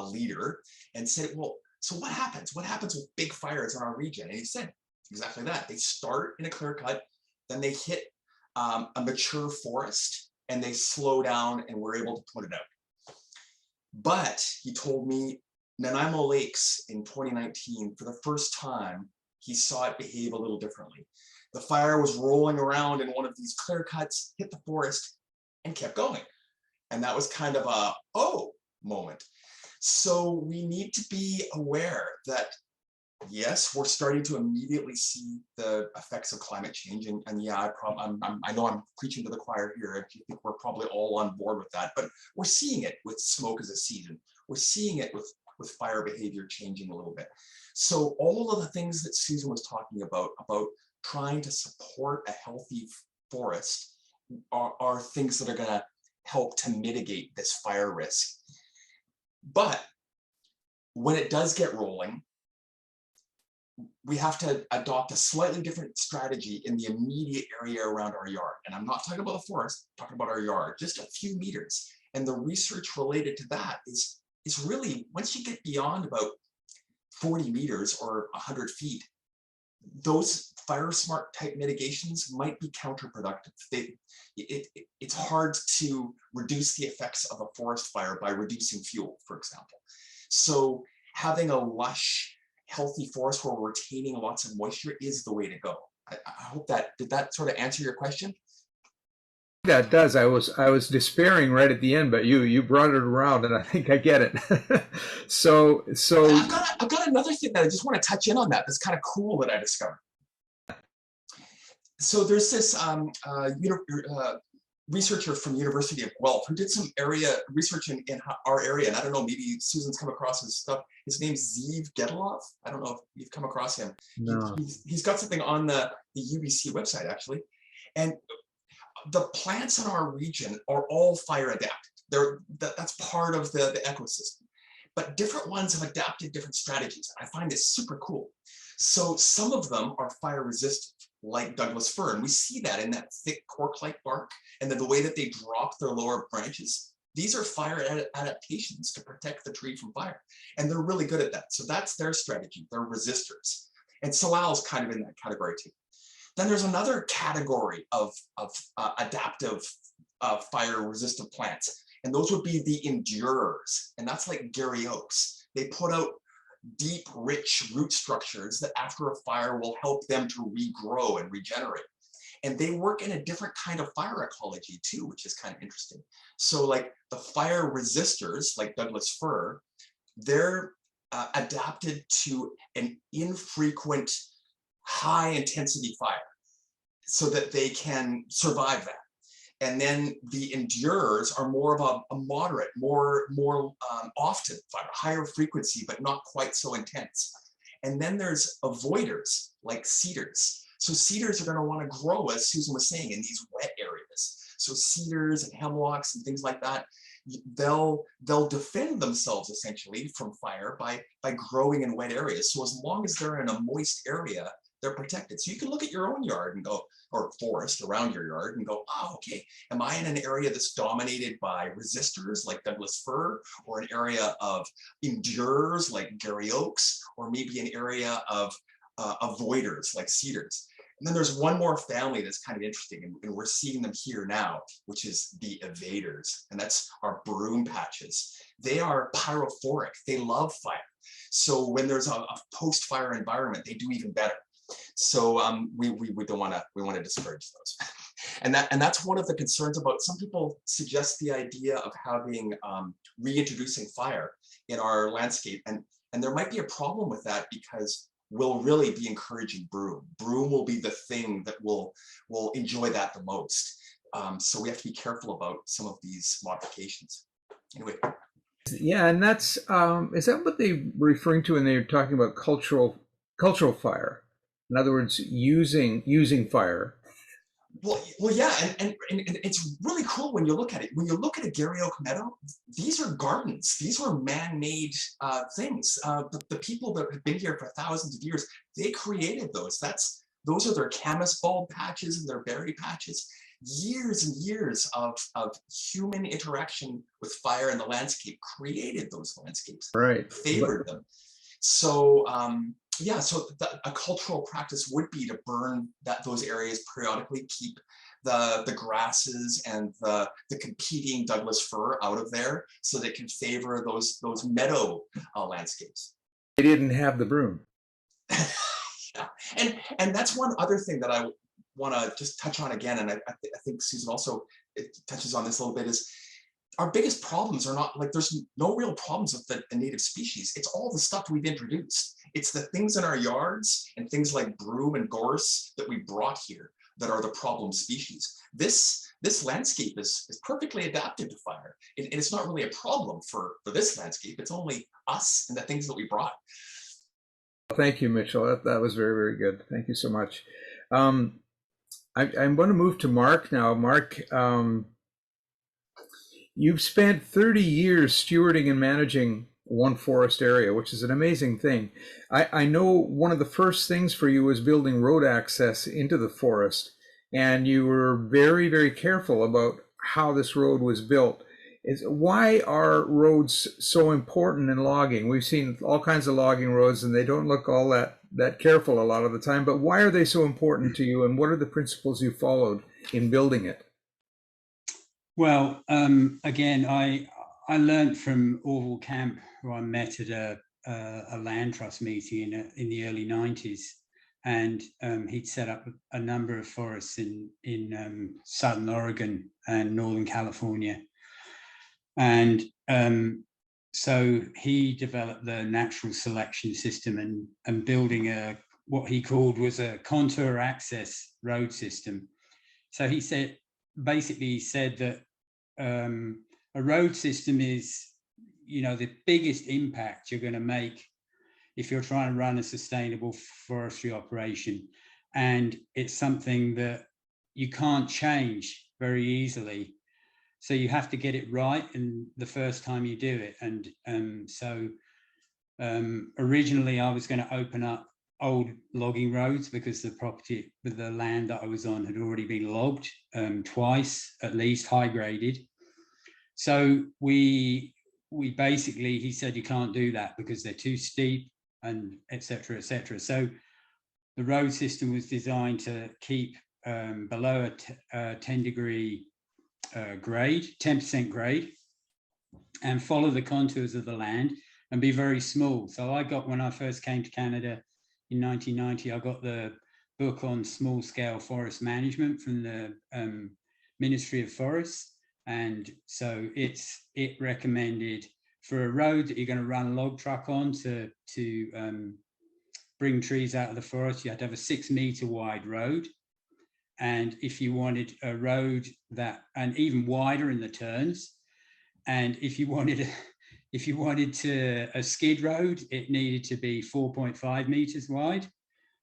leader and said, well, so what happens? What happens with big fires in our region? And he said exactly that. They start in a clear cut, then they hit a mature forest, and they slow down, and we're able to put it out. But he told me Nanaimo Lakes in 2019, for the first time, he saw it behave a little differently. The fire was rolling around in one of these clear cuts, hit the forest, and kept going. And that was kind of a, oh, moment. So we need to be aware that, yes, we're starting to immediately see the effects of climate change. And yeah, I know I'm preaching to the choir here. I think we're probably all on board with that, but we're seeing it with smoke as a season. We're seeing it with fire behavior changing a little bit. So all of the things that Susan was talking about trying to support a healthy forest are things that are gonna help to mitigate this fire risk. But when it does get rolling, we have to adopt a slightly different strategy in the immediate area around our yard. And I'm not talking about the forest, I'm talking about our yard, just a few meters. And the research related to that is really, once you get beyond about 40 meters or 100 feet, those fire smart type mitigations might be counterproductive. It's hard to reduce the effects of a forest fire by reducing fuel, for example. So having a lush, healthy forest where we're retaining lots of moisture is the way to go. I hope did that sort of answer your question? That does. I was despairing right at the end, but you brought it around, and I think I get it. so I've got another thing that I just want to touch in on that's kind of cool that I discovered. So there's this researcher from University of Guelph who did some research in our area, and I don't know, maybe Susan's come across his stuff. His name's Zeev Gedilov. I don't know if you've come across him. No. He's got something on the UBC website, actually. And the plants in our region are all fire adapted. That's part of the ecosystem. But different ones have adapted different strategies. I find this super cool. So some of them are fire resistant, like Douglas fir. And we see that in that thick cork-like bark, and then the way that they drop their lower branches. These are fire adaptations to protect the tree from fire. And they're really good at that. So that's their strategy. They're resistors. And salal is kind of in that category too. Then there's another category of adaptive fire resistant plants, and those would be the endurers, and that's like Gary oaks. They put out deep, rich root structures that after a fire will help them to regrow and regenerate. And they work in a different kind of fire ecology too, which is kind of interesting. So like the fire resistors, like Douglas fir, they're adapted to an infrequent, high intensity fire so that they can survive that. And then the endurers are more of a moderate, more often fire, higher frequency, but not quite so intense. And then there's avoiders like cedars. So cedars are going to want to grow, as Susan was saying, in these wet areas. So cedars and hemlocks and things like that, they'll defend themselves essentially from fire by growing in wet areas. So as long as they're in a moist area, they're protected. So you can look at your own yard and go, or forest around your yard and go, oh, okay, am I in an area that's dominated by resistors like Douglas fir, or an area of endurers like Gary oaks, or maybe an area of avoiders like cedars? And then there's one more family that's kind of interesting, and we're seeing them here now, which is the evaders, and that's our broom patches. They are pyrophoric, they love fire. So when there's a post-fire environment, they do even better. So we don't want to discourage those. And that's one of the concerns about, some people suggest the idea of having reintroducing fire in our landscape, and there might be a problem with that, because we'll really be encouraging broom. Broom will be the thing that will enjoy that the most. So we have to be careful about some of these modifications. Anyway. Yeah, and that's is that what they were referring to when they were talking about cultural fire? In other words, using fire. Well, yeah, and it's really cool when you look at it. When you look at a Gary oak meadow, these are gardens. These were man-made things. The people that have been here for thousands of years, they created those. Those are their camas bulb patches and their berry patches. Years and years of human interaction with fire in the landscape created those landscapes. Right. Favored them. So yeah, so a cultural practice would be to burn those areas periodically, keep the grasses and the competing Douglas fir out of there, so they can favor those meadow landscapes. They didn't have the broom. Yeah, and that's one other thing that I want to just touch on again, and I think Susan also touches on this a little bit, is our biggest problems are not, like, there's no real problems with the native species. It's all the stuff we've introduced. It's the things in our yards and things like broom and gorse that we brought here that are the problem species. This landscape is perfectly adapted to fire. And it's not really a problem for this landscape. It's only us and the things that we brought. Thank you, Mitchell. That was very, very good. Thank you so much. I'm going to move to Mark now. Mark, you've spent 30 years stewarding and managing one forest area, which is an amazing thing. I know one of the first things for you was building road access into the forest, and you were very, very careful about how this road was built. Why are roads so important in logging? We've seen all kinds of logging roads, and they don't look all that careful a lot of the time, but why are they so important to you, and what are the principles you followed in building it? Well, again, I learned from Orville Camp, who I met at a land trust meeting in the early 90s, and he'd set up a number of forests in Southern Oregon and Northern California. And so he developed the natural selection system and building what he called was a contour access road system. So he said that a road system is, the biggest impact you're going to make if you're trying to run a sustainable forestry operation. And it's something that you can't change very easily. So you have to get it right in the first time you do it. And so originally I was going to open up old logging roads because the land that I was on had already been logged twice, at least high graded. So we basically, he said, you can't do that because they're too steep and et cetera, et cetera. So the road system was designed to keep below a 10-degree grade, 10% grade, and follow the contours of the land and be very small. So I got, when I first came to Canada in 1990, I got the book on small scale forest management from the Ministry of Forests. And so it recommended for a road that you're going to run a log truck on to bring trees out of the forest, you had to have a 6-meter wide road. And if you wanted a road that, and even wider in the turns, and if you wanted a skid road, it needed to be 4.5 meters wide.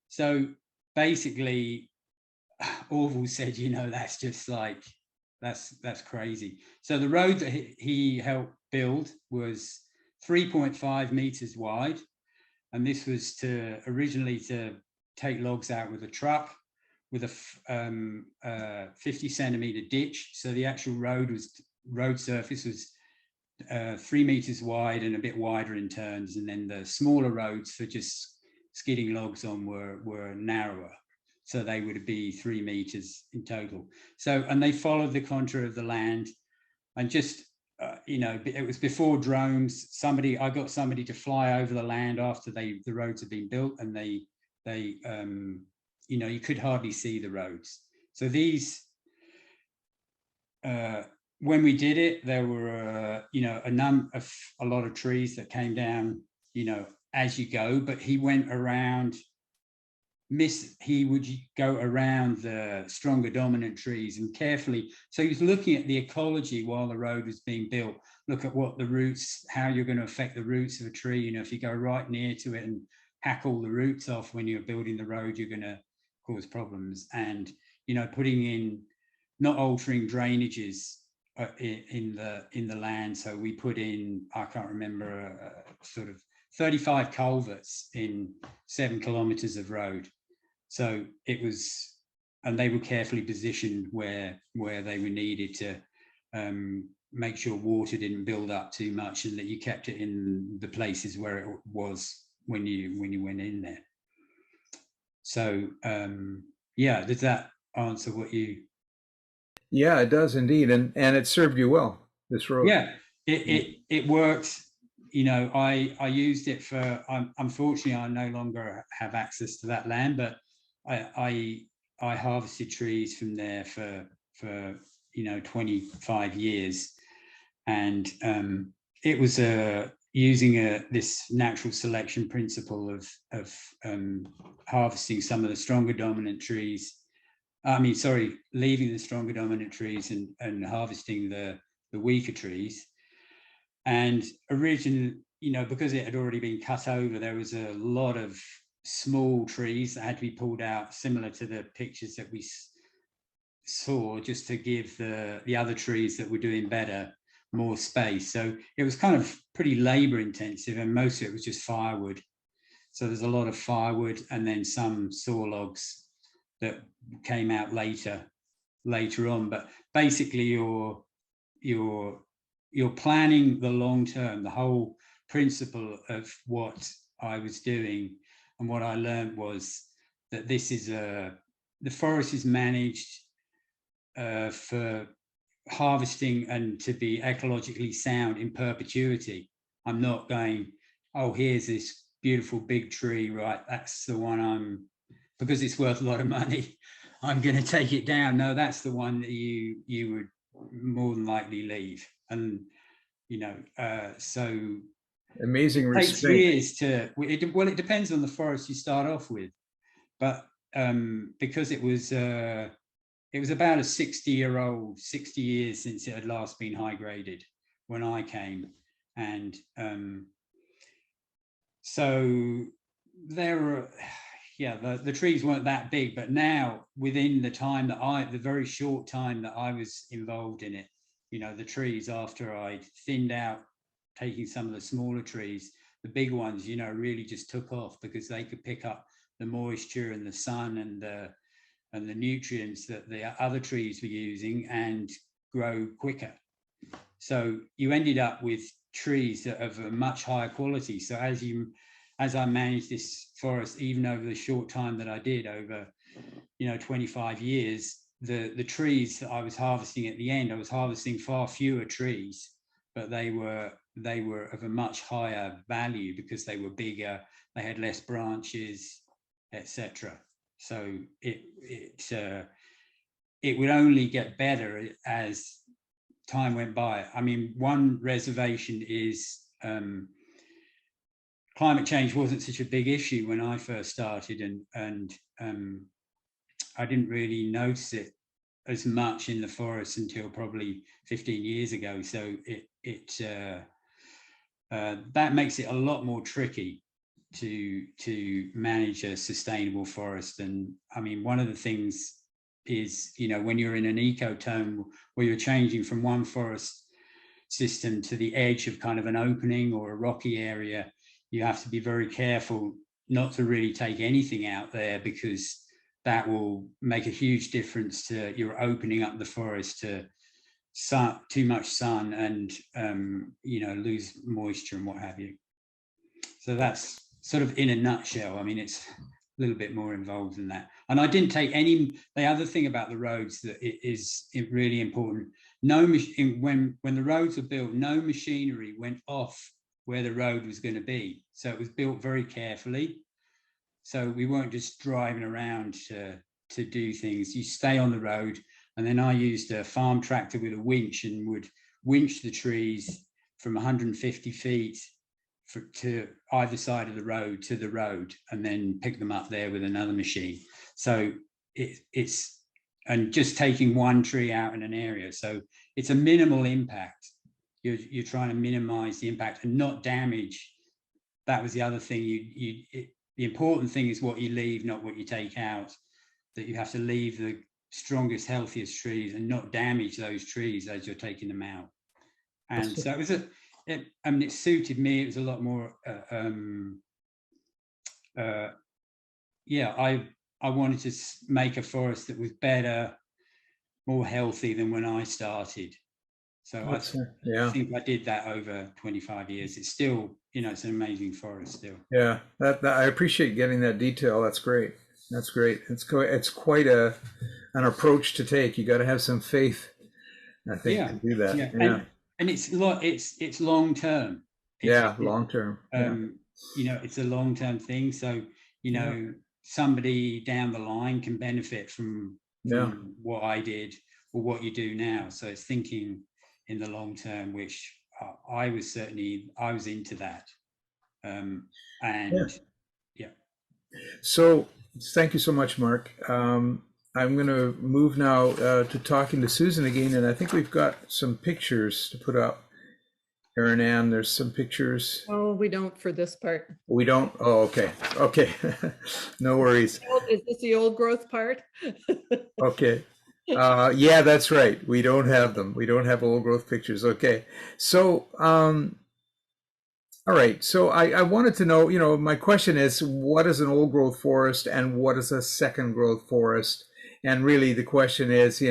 So basically, Orville said, you know, that's just like, that's crazy. So the road that he helped build was 3.5 meters wide. And this was originally to take logs out with a truck with a 50 centimeter ditch. So the actual road surface was 3 meters wide and a bit wider in turns. And then the smaller roads for just skidding logs on were narrower. So they would be 3 meters in total. So, and they followed the contour of the land, and just, you know, it was before drones. I got somebody to fly over the land after the roads had been built, and they you know, you could hardly see the roads. So these, when we did it, there were, you know, a lot of trees that came down, you know, as you go, but he went around, he would go around the stronger dominant trees and carefully. So he was looking at the ecology while the road was being built. Look at what the roots, how you're going to affect the roots of a tree. You know, if you go right near to it and hack all the roots off when you're building the road, you're going to cause problems. And, you know, putting in, not altering drainages in the land. So we put in, I can't remember, sort of 35 culverts in 7 kilometers of road. So it was, and they were carefully positioned where they were needed to make sure water didn't build up too much, and that you kept it in the places where it was when you went in there. So yeah, does that answer what you? Yeah, it does indeed, and it served you well, this road. Yeah, it worked. You know, I used it for. Unfortunately, I no longer have access to that land, but I harvested trees from there for you know 25 years, and it was using this natural selection principle of harvesting some of the stronger dominant trees. I mean, sorry, leaving the stronger dominant trees and harvesting the weaker trees. And originally, you know, because it had already been cut over, there was a lot of small trees that had to be pulled out, similar to the pictures that we saw, just to give the other trees that were doing better more space. So it was kind of pretty labor intensive, and most of it was just firewood. So there's a lot of firewood, and then some saw logs that came out later on. But basically you're planning the long term. The whole principle of what I was doing and what I learned was that this is the forest is managed for harvesting and to be ecologically sound in perpetuity. I'm not going, oh, here's this beautiful big tree, right? That's the one because it's worth a lot of money, I'm going to take it down. No, that's the one that you would more than likely leave. And, you know, so amazing it takes restraint. years to, well, it depends on the forest you start off with. But because it was about a 60 years since it had last been high graded when I came. And so there were, yeah, the trees weren't that big, but now within the very short time that I was involved in it, you know, the trees, after I thinned out, taking some of the smaller trees, the big ones, you know, really just took off because they could pick up the moisture and the sun and the nutrients that the other trees were using and grow quicker. So you ended up with trees that of a much higher quality. So as you as I managed this forest, even over the short time that I did, over 25 years, the trees that I was harvesting at the end, I was harvesting far fewer trees, but they were of a much higher value because they were bigger, they had less branches, etc. So it would only get better as time went by. I mean, one reservation is climate change wasn't such a big issue when I first started, and I didn't really notice it as much in the forest until probably 15 years ago. So that makes it a lot more tricky to manage a sustainable forest. And I mean, one of the things is, when you're in an ecotone where you're changing from one forest system to the edge of kind of an opening or a rocky area, you have to be very careful not to really take anything out there, because that will make a huge difference to you're opening up the forest to too much sun and lose moisture and what have you. So that's sort of in a nutshell. I mean, it's a little bit more involved than that. And I didn't take any. The other thing about the roads that is really important: when the roads were built, no machinery went off where the road was going to be. So it was built very carefully. So we weren't just driving around to do things. You stay on the road. And then I used a farm tractor with a winch and would winch the trees from 150 feet to either side of the road to the road, and then pick them up there with another machine. So it's just taking one tree out in an area. So it's a minimal impact. You're trying to minimize the impact and not damage. That was the other thing. The important thing is what you leave, not what you take out. That you have to leave the strongest, healthiest trees and not damage those trees as you're taking them out. And so it was it suited me. It was a lot more I wanted to make a forest that was better, more healthy than when I started. So I think I did that over 25 years. It's still, it's an amazing forest still. Yeah, that I appreciate getting that detail. That's great. That's great. It's quite an approach to take. You got to have some faith, I think, to do that. Yeah. And it's long term. Long term. It's a long term thing. So somebody down the line can benefit from what I did or what you do now. So it's thinking in the long term, which I was into that. So thank you so much, Mark. I'm going to move now to talking to Susan again, and I think we've got some pictures to put up. Erin Ann, there's some pictures. Oh, we don't for this part. We don't? Oh, okay. Okay. No worries. Is this the old growth part? Okay. Yeah, that's right. We don't have them. We don't have old growth pictures. Okay. So, all right. So I wanted to know, my question is, what is an old growth forest and what is a second growth forest? And really the question is,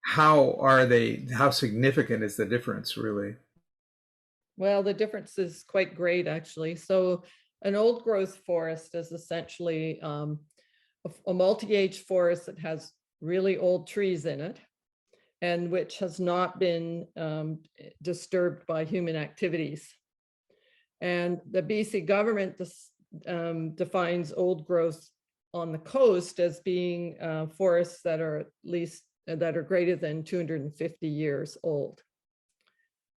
how significant is the difference really? Well, the difference is quite great, actually. So an old growth forest is essentially a multi-age forest that has really old trees in it and which has not been disturbed by human activities. And the BC government defines old growth on the coast as being forests that are greater than 250 years old.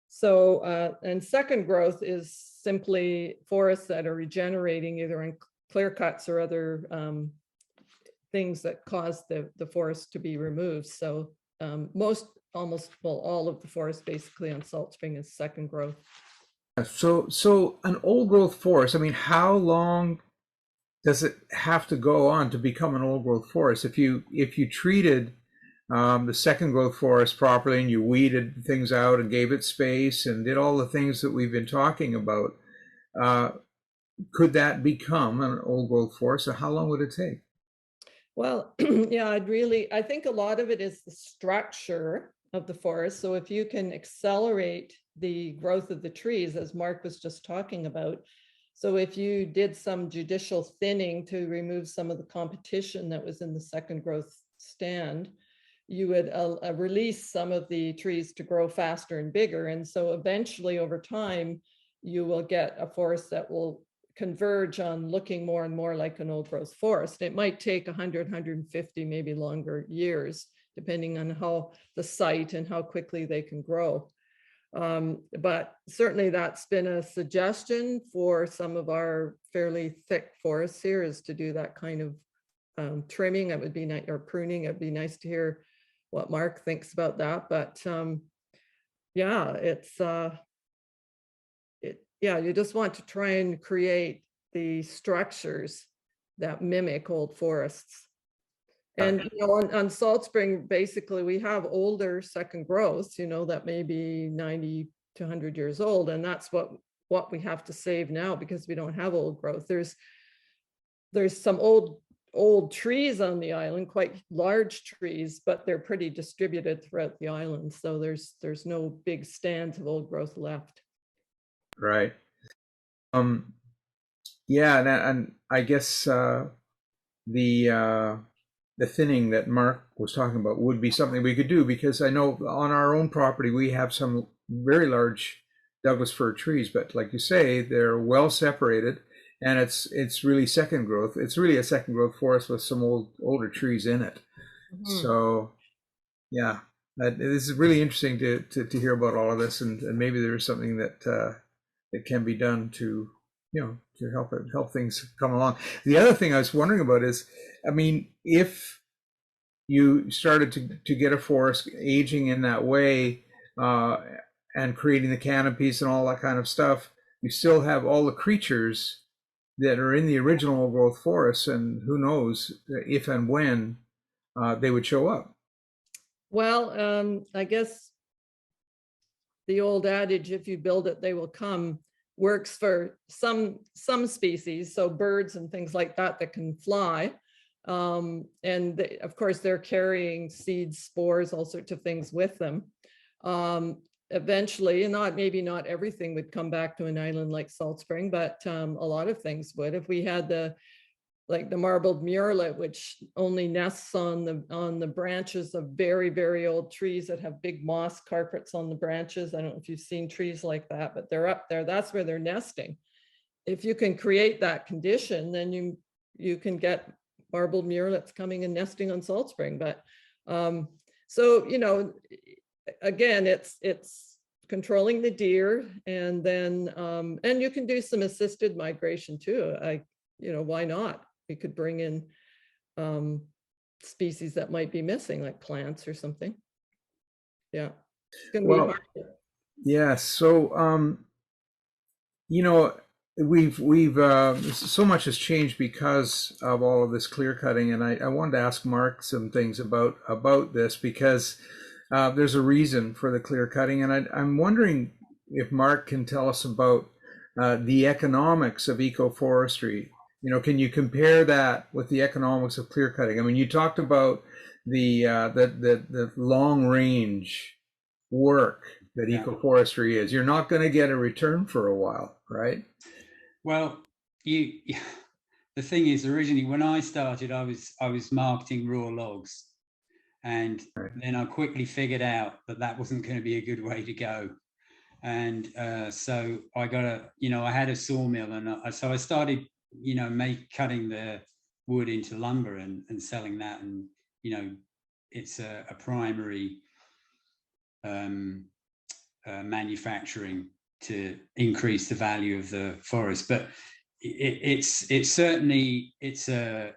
So, and second growth is simply forests that are regenerating either in clear cuts or other things that cause the forest to be removed. So all of the forest basically on Salt Spring is second growth. So an old growth forest, I mean, how long does it have to go on to become an old growth forest? If you treated the second growth forest properly and you weeded things out and gave it space and did all the things that we've been talking about, could that become an old growth forest? And how long would it take? Well, yeah, I think a lot of it is the structure of the forest. So if you can accelerate the growth of the trees, as Mark was just talking about. So if you did some judicial thinning to remove some of the competition that was in the second growth stand, you would release some of the trees to grow faster and bigger. And so eventually over time, you will get a forest that will converge on looking more and more like an old growth forest. It might take 100, 150, maybe longer years, depending on how the site and how quickly they can grow. But certainly that's been a suggestion for some of our fairly thick forests here, is to do that kind of trimming. It would be nice, or pruning. It'd be nice to hear what Mark thinks about that. But yeah, it's yeah, you just want to try and create the structures that mimic old forests. And you know, on Salt Spring, basically we have older second growths, you know, that may be 90 to 100 years old, and that's what we have to save now, because we don't have old growth. There's some old trees on the island, quite large trees, but they're pretty distributed throughout the island. So there's no big stands of old growth left. Right. Yeah, and I guess the thinning that Mark was talking about would be something we could do, because I know on our own property we have some very large Douglas fir trees, but like you say, they're well separated, and it's really second growth. It's really a second growth forest with some older trees in it. Mm-hmm. So yeah, this is really interesting to hear about all of this, and maybe there's something that can be done to, you know, to help things come along. The other thing I was wondering about is, I mean, if you started to get a forest aging in that way, and creating the canopies and all that kind of stuff, you still have all the creatures that are in the original growth forests, and who knows if and when they would show up. Well, I guess the old adage, if you build it, they will come, works for some species. So birds and things like that can fly. And they, of course, they're carrying seeds, spores, all sorts of things with them. Eventually, and maybe not everything would come back to an island like Salt Spring, but a lot of things would. If we had the marbled murrelet, which only nests on the branches of very, very old trees that have big moss carpets on the branches. I don't know if you've seen trees like that, but they're up there. That's where they're nesting. If you can create that condition, then you can get marbled murrelets coming and nesting on Salt Spring. But so, you know, again, it's controlling the deer, and then and you can do some assisted migration too. You know, why not? We could bring in species that might be missing, like plants or something. Yeah. Well, yeah. So, you know, we've so much has changed because of all of this clear cutting, and I wanted to ask Mark some things about this, because there's a reason for the clear cutting, and I'm wondering if Mark can tell us about the economics of ecoforestry. You know, can you compare that with the economics of clear cutting? I mean, you talked about the long range work that ecoforestry is. You're not going to get a return for a while, right? Well, the thing is, originally when I started, I was marketing raw logs, and then I quickly figured out that wasn't going to be a good way to go. And so I got I had a sawmill, and so I started, you know, cutting the wood into lumber and selling that. And, you know, it's a primary manufacturing to increase the value of the forest. But it's certainly a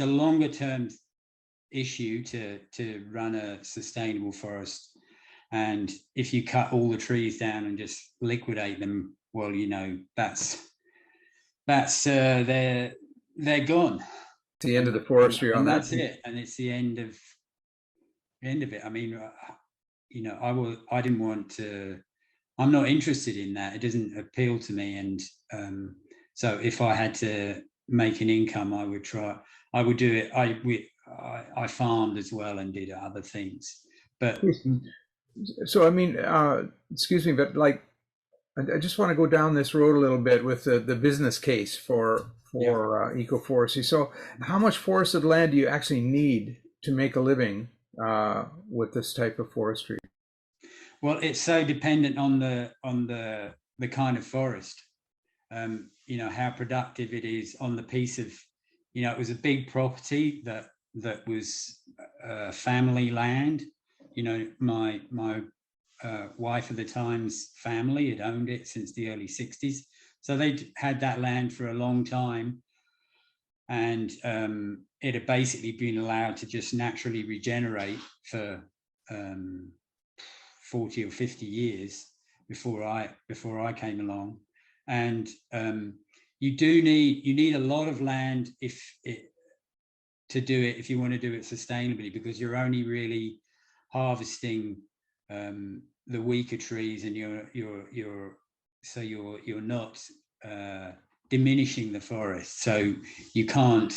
longer term issue to run a sustainable forest. And if you cut all the trees down and just liquidate them, well, you know, they're gone. The end of the forestry on that. That's it, and it's the end of it. I mean, you know, I didn't want to. I'm not interested in that. It doesn't appeal to me, and so if I had to make an income, I would do it. I farmed as well and did other things, but So I mean, excuse me, but like, I just want to go down this road a little bit with the business case for ecoforestry. So, how much forested land do you actually need to make a living with this type of forestry? Well, it's so dependent on the kind of forest. You know, how productive it is on the piece of, you know, it was a big property that was family land. You know, my wife at the time's family had owned it since the early 60s. So they'd had that land for a long time. And it had basically been allowed to just naturally regenerate for 40 or 50 years before I came along. And you need a lot of land to do it, if you want to do it sustainably, because you're only really harvesting the weaker trees, and you're not diminishing the forest. So you can't.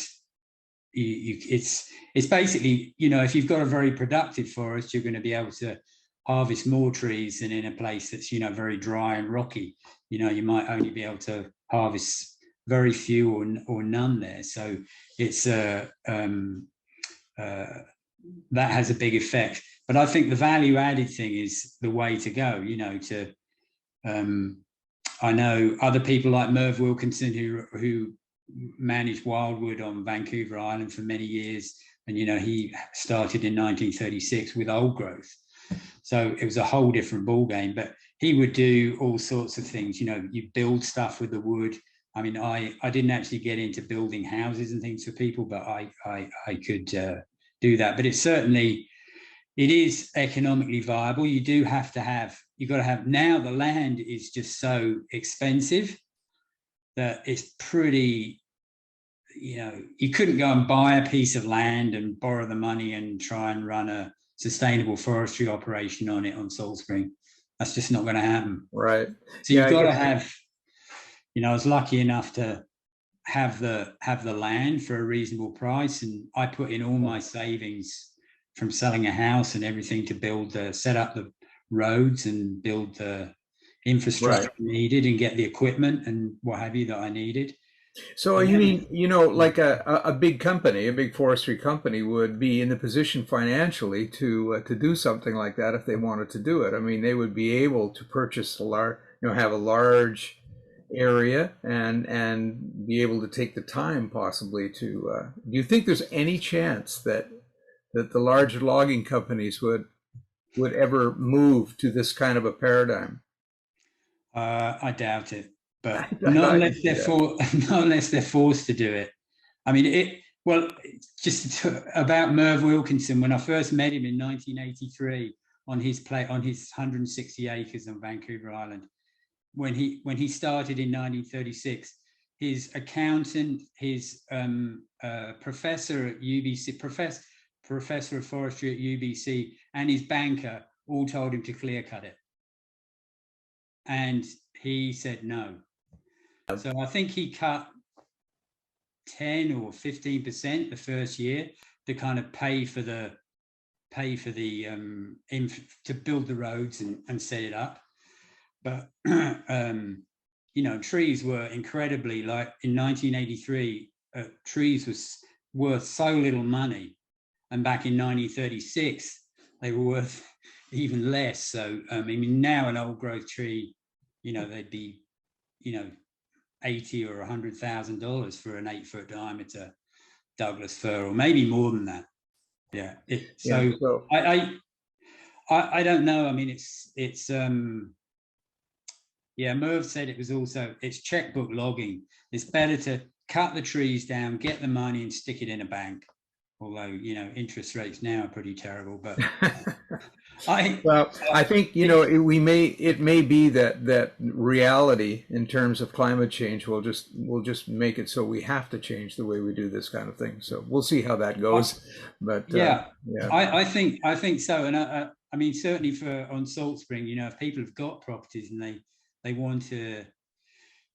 It's basically, you know, if you've got a very productive forest, you're going to be able to harvest more trees than in a place that's, you know, very dry and rocky. You know, you might only be able to harvest very few or none there. So it's that has a big effect. But I think the value added thing is the way to go, you know, to I know other people like Merv Wilkinson who managed wildwood on Vancouver Island for many years. And, you know, he started in 1936 with old growth. So it was a whole different ball game, but he would do all sorts of things. You know, you build stuff with the wood. I mean, I didn't actually get into building houses and things for people, but I could do that. But it is economically viable. You do have to have, you've got to have, now the land is just so expensive that it's pretty, you know, you couldn't go and buy a piece of land and borrow the money and try and run a sustainable forestry operation on it on Salt Spring. That's just not going to happen. Right. So you've got to have, you know, I was lucky enough to have the land for a reasonable price, and I put in all my savings from selling a house and everything to set up the roads and build the infrastructure needed and get the equipment and what have you that I needed. So you mean, you know, like a big company, a big forestry company would be in the position financially to do something like that if they wanted to do it. I mean, they would be able to purchase have a large area and be able to take the time possibly to. Do you think there's any chance that the large logging companies would ever move to this kind of a paradigm? I doubt it. But not unless they're forced to do it. I mean, just about Merv Wilkinson, when I first met him in 1983 on his 160 acres on Vancouver Island, when he started in 1936, his accountant, his professor at UBC, professor of forestry at UBC, and his banker all told him to clear cut it, and he said no. So I think he cut 10 or 15% the first year to kind of pay for the to build the roads and set it up. But you know, trees were incredibly, like in 1983, trees was worth so little money, and back in 1936 they were worth even less. So I mean, now an old growth tree, you know, they'd be, you know, $80,000 or $100,000 for an 8-foot diameter Douglas fir, or maybe more than that. Yeah. I don't know. I mean, Merv said it's checkbook logging. It's better to cut the trees down, get the money and stick it in a bank. Although, you know, interest rates now are pretty terrible, but I think, you know, it may be that reality in terms of climate change will just make it so we have to change the way we do this kind of thing. So we'll see how that goes. But I think so. And I mean, certainly on Salt Spring, you know, if people have got properties and they want to,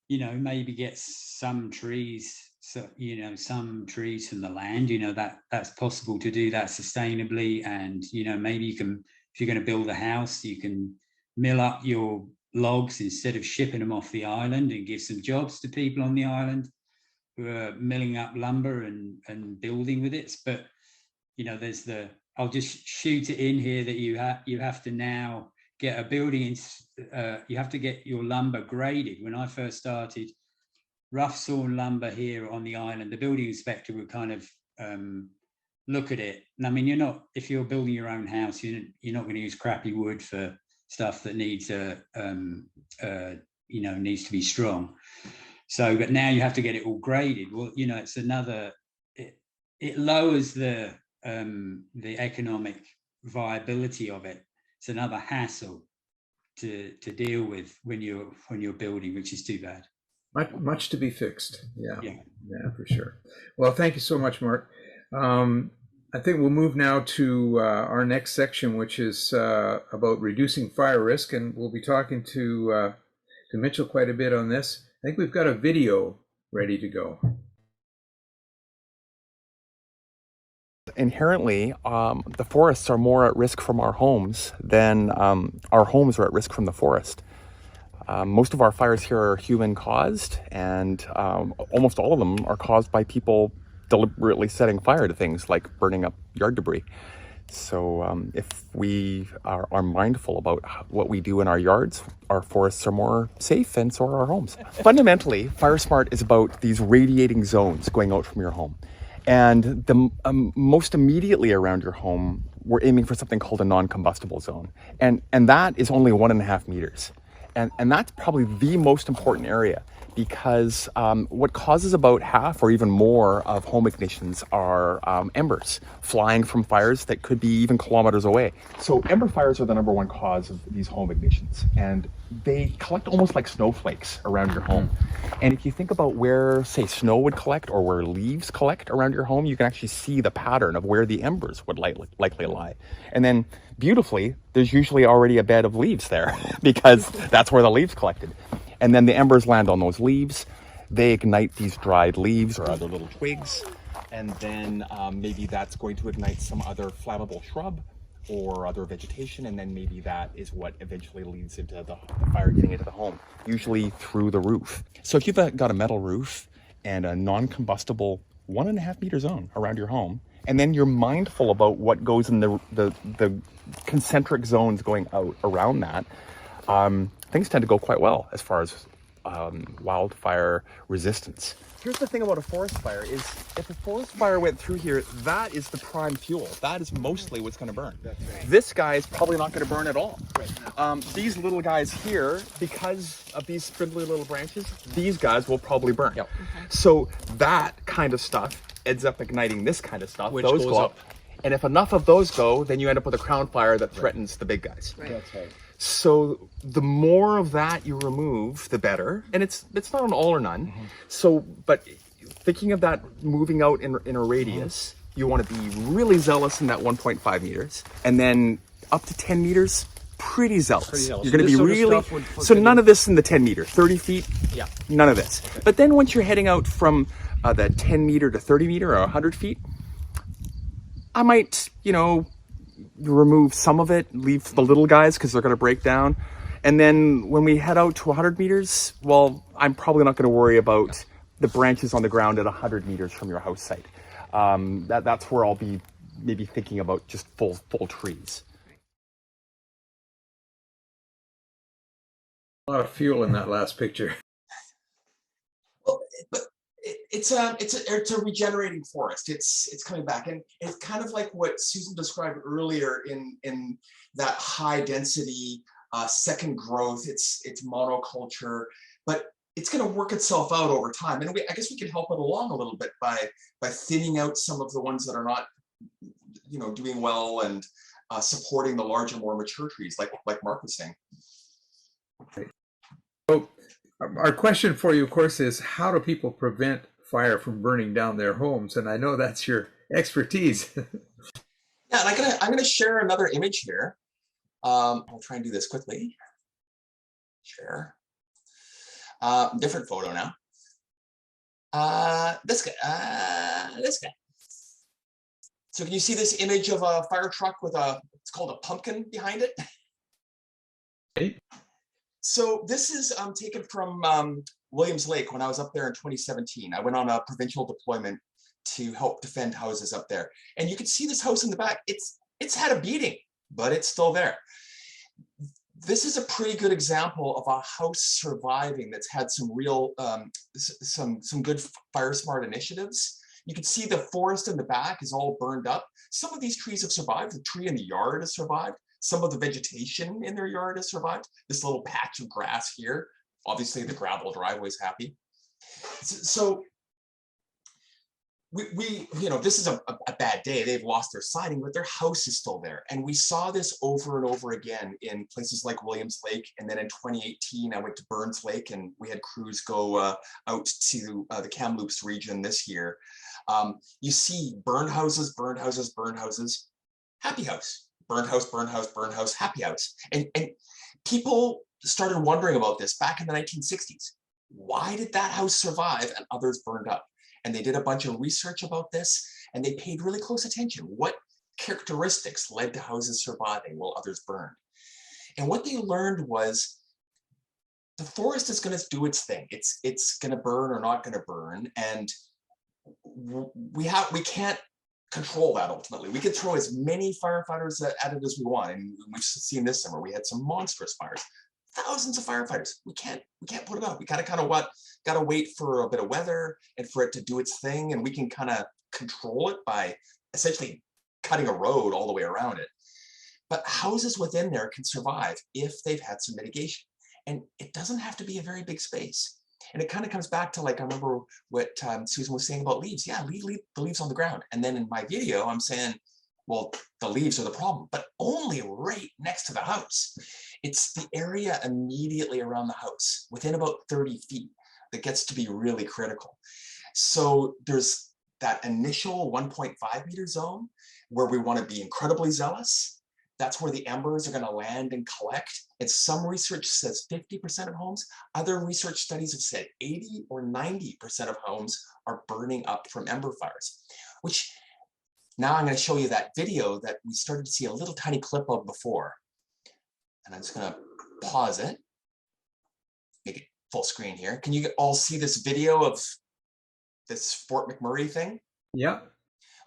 you know, maybe get some trees. So, you know, some trees from the land, you know, that's possible to do that sustainably. And, you know, maybe you can if you're going to build a house, you can mill up your logs instead of shipping them off the island, and give some jobs to people on the island who are milling up lumber and building with it. But there's I'll just shoot it in here that you have to now get a building. You have to get your lumber graded. When I first started, rough sawn lumber here on the island, the building inspector would kind of look at it. And I mean, if you're building your own house, you're not going to use crappy wood for stuff that needs needs to be strong. So, but now you have to get it all graded. Well, it's another. It lowers the economic viability of it. It's another hassle to deal with when you're building, which is too bad. Much to be fixed. Yeah, yeah, for sure. Well, thank you so much, Mark. I think we'll move now to our next section, which is about reducing fire risk, and we'll be talking to Mitchell quite a bit on this. I think we've got a video ready to go. Inherently, the forests are more at risk from our homes than our homes are at risk from the forest. Most of our fires here are human caused, and almost all of them are caused by people deliberately setting fire to things like burning up yard debris. So if we are mindful about what we do in our yards, our forests are more safe, and so are our homes. Fundamentally, Fire Smart is about these radiating zones going out from your home. And the most immediately around your home, we're aiming for something called a non-combustible zone. And that is only 1.5 meters. And that's probably the most important area, because what causes about half or even more of home ignitions are embers flying from fires that could be even kilometers away. So ember fires are the #1 cause of these home ignitions, and they collect almost like snowflakes around your home. And if you think about where, say, snow would collect or where leaves collect around your home, you can actually see the pattern of where the embers would likely lie. And then beautifully, there's usually already a bed of leaves there because that's where the leaves collected. And then the embers land on those leaves. They ignite these dried leaves or other little twigs. And then maybe that's going to ignite some other flammable shrub or other vegetation. And then maybe that is what eventually leads into the fire getting into the home, usually through the roof. So if you've got a metal roof and a non-combustible 1.5 meter zone around your home, and then you're mindful about what goes in the concentric zones going out around that, things tend to go quite well as far as wildfire resistance. Here's the thing about a forest fire is if a forest fire went through here, that is the prime fuel. That is mostly what's going to burn. Right. This guy is probably not going to burn at all. Right. These little guys here, because of these spindly little branches, these guys will probably burn. Yep. Okay. So that kind of stuff ends up igniting this kind of stuff. Which those go up. And if enough of those go, then you end up with a crown fire that threatens the big guys. Right. That's right. So the more of that you remove, the better. And it's not an all or none. Mm-hmm. So, but thinking of that moving out in a radius, you want to be really zealous in that 1.5 meters. And then up to 10 meters, pretty zealous. You're going to be really, so none of this in the 10 meter, 30 feet, yeah, none of this. Okay. But then once you're heading out from that 10 meter to 30 meter or 100 feet, I might, remove some of it, leave the little guys because they're going to break down. And then when we head out to 100 meters, well, I'm probably not going to worry about the branches on the ground at 100 meters from your house site. That's where I'll be maybe thinking about just full trees. A lot of fuel in that last picture. Well, but it's a regenerating forest. It's coming back, and it's kind of like what Susan described earlier in that high density second growth. It's monoculture, but it's going to work itself out over time. And I guess we can help it along a little bit by thinning out some of the ones that are not, doing well, and supporting the larger, more mature trees, like Mark was saying. So our question for you, of course, is how do people prevent fire from burning down their homes? And I know that's your expertise. Yeah, and I'm gonna share another image here. I'll try and do this quickly. Share. Different photo now. This guy. So can you see this image of a fire truck with a It's called a pumpkin behind it. Hey. So this is taken from Williams Lake when I was up there in 2017. I went on a provincial deployment to help defend houses up there. And you can see this house in the back. It's had a beating, but it's still there. This is a pretty good example of a house surviving that's had some real, some good fire smart initiatives. You can see the forest in the back is all burned up. Some of these trees have survived. The tree in the yard has survived. Some of the vegetation in their yard has survived. This little patch of grass here, obviously the gravel driveway's happy. So we you know, this is a bad day. They've lost their siding, but their house is still there. And we saw this over and over again in places like Williams Lake. And then in 2018, I went to Burns Lake and we had crews go out to the Kamloops region this year. You see burned houses, burned houses, burned houses, happy house, burned house, burned house, burned house, happy house. And people started wondering about this back in the 1960s. Why did that house survive and others burned up? And they did a bunch of research about this and they paid really close attention. What characteristics led to houses surviving while others burned? And what they learned was the forest is going to do its thing. It's going to burn or not going to burn. And we can't control that ultimately. We can throw as many firefighters at it as we want. And we've seen this summer, we had some monstrous fires. Thousands of firefighters. We can't put it out. We gotta wait for a bit of weather and for it to do its thing, and we can kind of control it by essentially cutting a road all the way around it. But houses within there can survive if they've had some mitigation, and it doesn't have to be a very big space. And it kind of comes back to, like, I remember what Susan was saying about leaves. Yeah, leave the leaves on the ground. And then in my video, I'm saying, well, the leaves are the problem, but only right next to the house. It's the area immediately around the house, within about 30 feet, that gets to be really critical. So there's that initial 1.5 meter zone where we want to be incredibly zealous. That's where the embers are going to land and collect. And some research says 50% of homes. Other research studies have said 80 or 90% of homes are burning up from ember fires, which now I'm going to show you that video that we started to see a little tiny clip of before. And I'm just going to pause it, make it full screen here. Can you all see this video of this Fort McMurray thing? Yeah.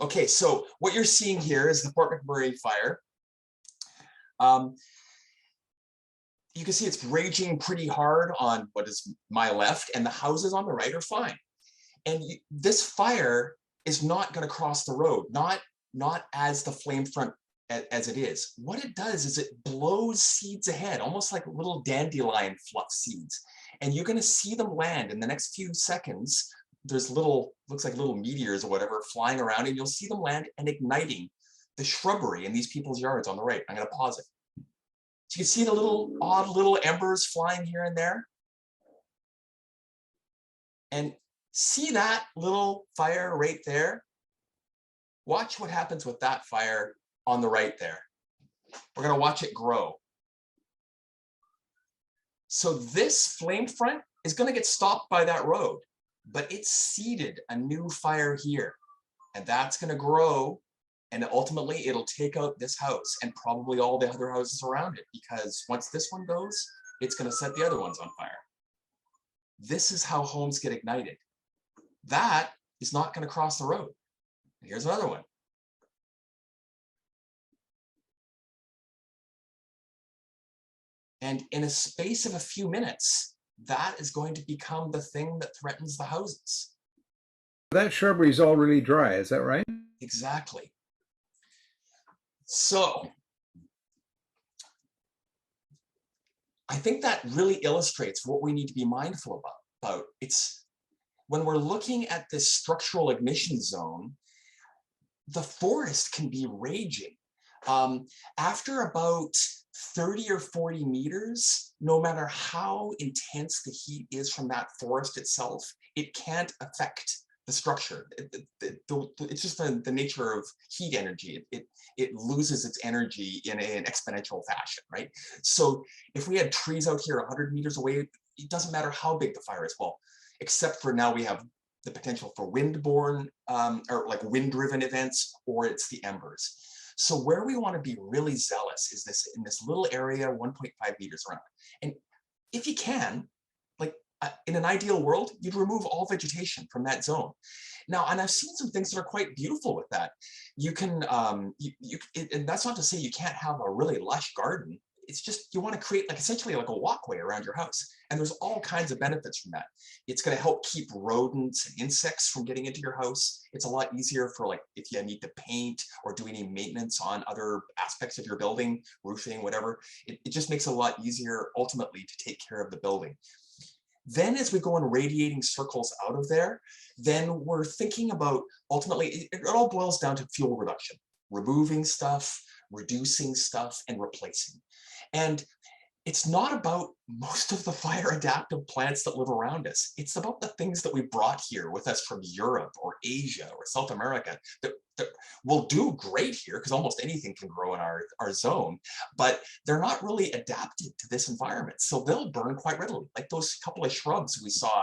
Okay, so what you're seeing here is the Fort McMurray fire. You can see it's raging pretty hard on what is my left, and the houses on the right are fine. And this fire is not going to cross the road, not as the flame front as it is. What it does is it blows seeds ahead, almost like little dandelion fluff seeds. And you're going to see them land in the next few seconds. There's looks like little meteors or whatever flying around, and you'll see them land and igniting the shrubbery in these people's yards on the right. I'm going to pause it. So you can see the odd little embers flying here and there. And see that little fire right there? Watch what happens with that fire on the right there. We're going to watch it grow. So this flame front is going to get stopped by that road, but it's seeded a new fire here. And that's going to grow, and ultimately it'll take out this house and probably all the other houses around it, because once this one goes, it's going to set the other ones on fire. This is how homes get ignited. That is not going to cross the road. Here's another one. And in a space of a few minutes, that is going to become the thing that threatens the houses. That shrubbery is all really dry, is that right? Exactly. So I think that really illustrates what we need to be mindful about. It's when we're looking at this structural ignition zone, the forest can be raging. After about 30 or 40 meters, no matter how intense the heat is from that forest itself, it can't affect the structure. It's just the nature of heat energy. It loses its energy in an exponential fashion, right? So if we had trees out here 100 meters away, it doesn't matter how big the fire is. Well, except for now we have the potential for wind-borne or like wind-driven events, or it's the embers. So where we want to be really zealous is this in this little area, 1.5 meters around. And if you can, like in an ideal world, you'd remove all vegetation from that zone. Now, and I've seen some things that are quite beautiful with that. You can, and that's not to say you can't have a really lush garden. It's just you want to create like essentially like a walkway around your house. And there's all kinds of benefits from that. It's going to help keep rodents and insects from getting into your house. It's a lot easier for like if you need to paint or do any maintenance on other aspects of your building, roofing, whatever. It just makes it a lot easier ultimately to take care of the building. Then as we go in radiating circles out of there, then we're thinking about ultimately, it all boils down to fuel reduction, removing stuff, reducing stuff, and replacing. And it's not about most of the fire adaptive plants that live around us. It's about the things that we brought here with us from Europe or Asia or South America that will do great here because almost anything can grow in our zone, but they're not really adapted to this environment. So they'll burn quite readily, like those couple of shrubs we saw.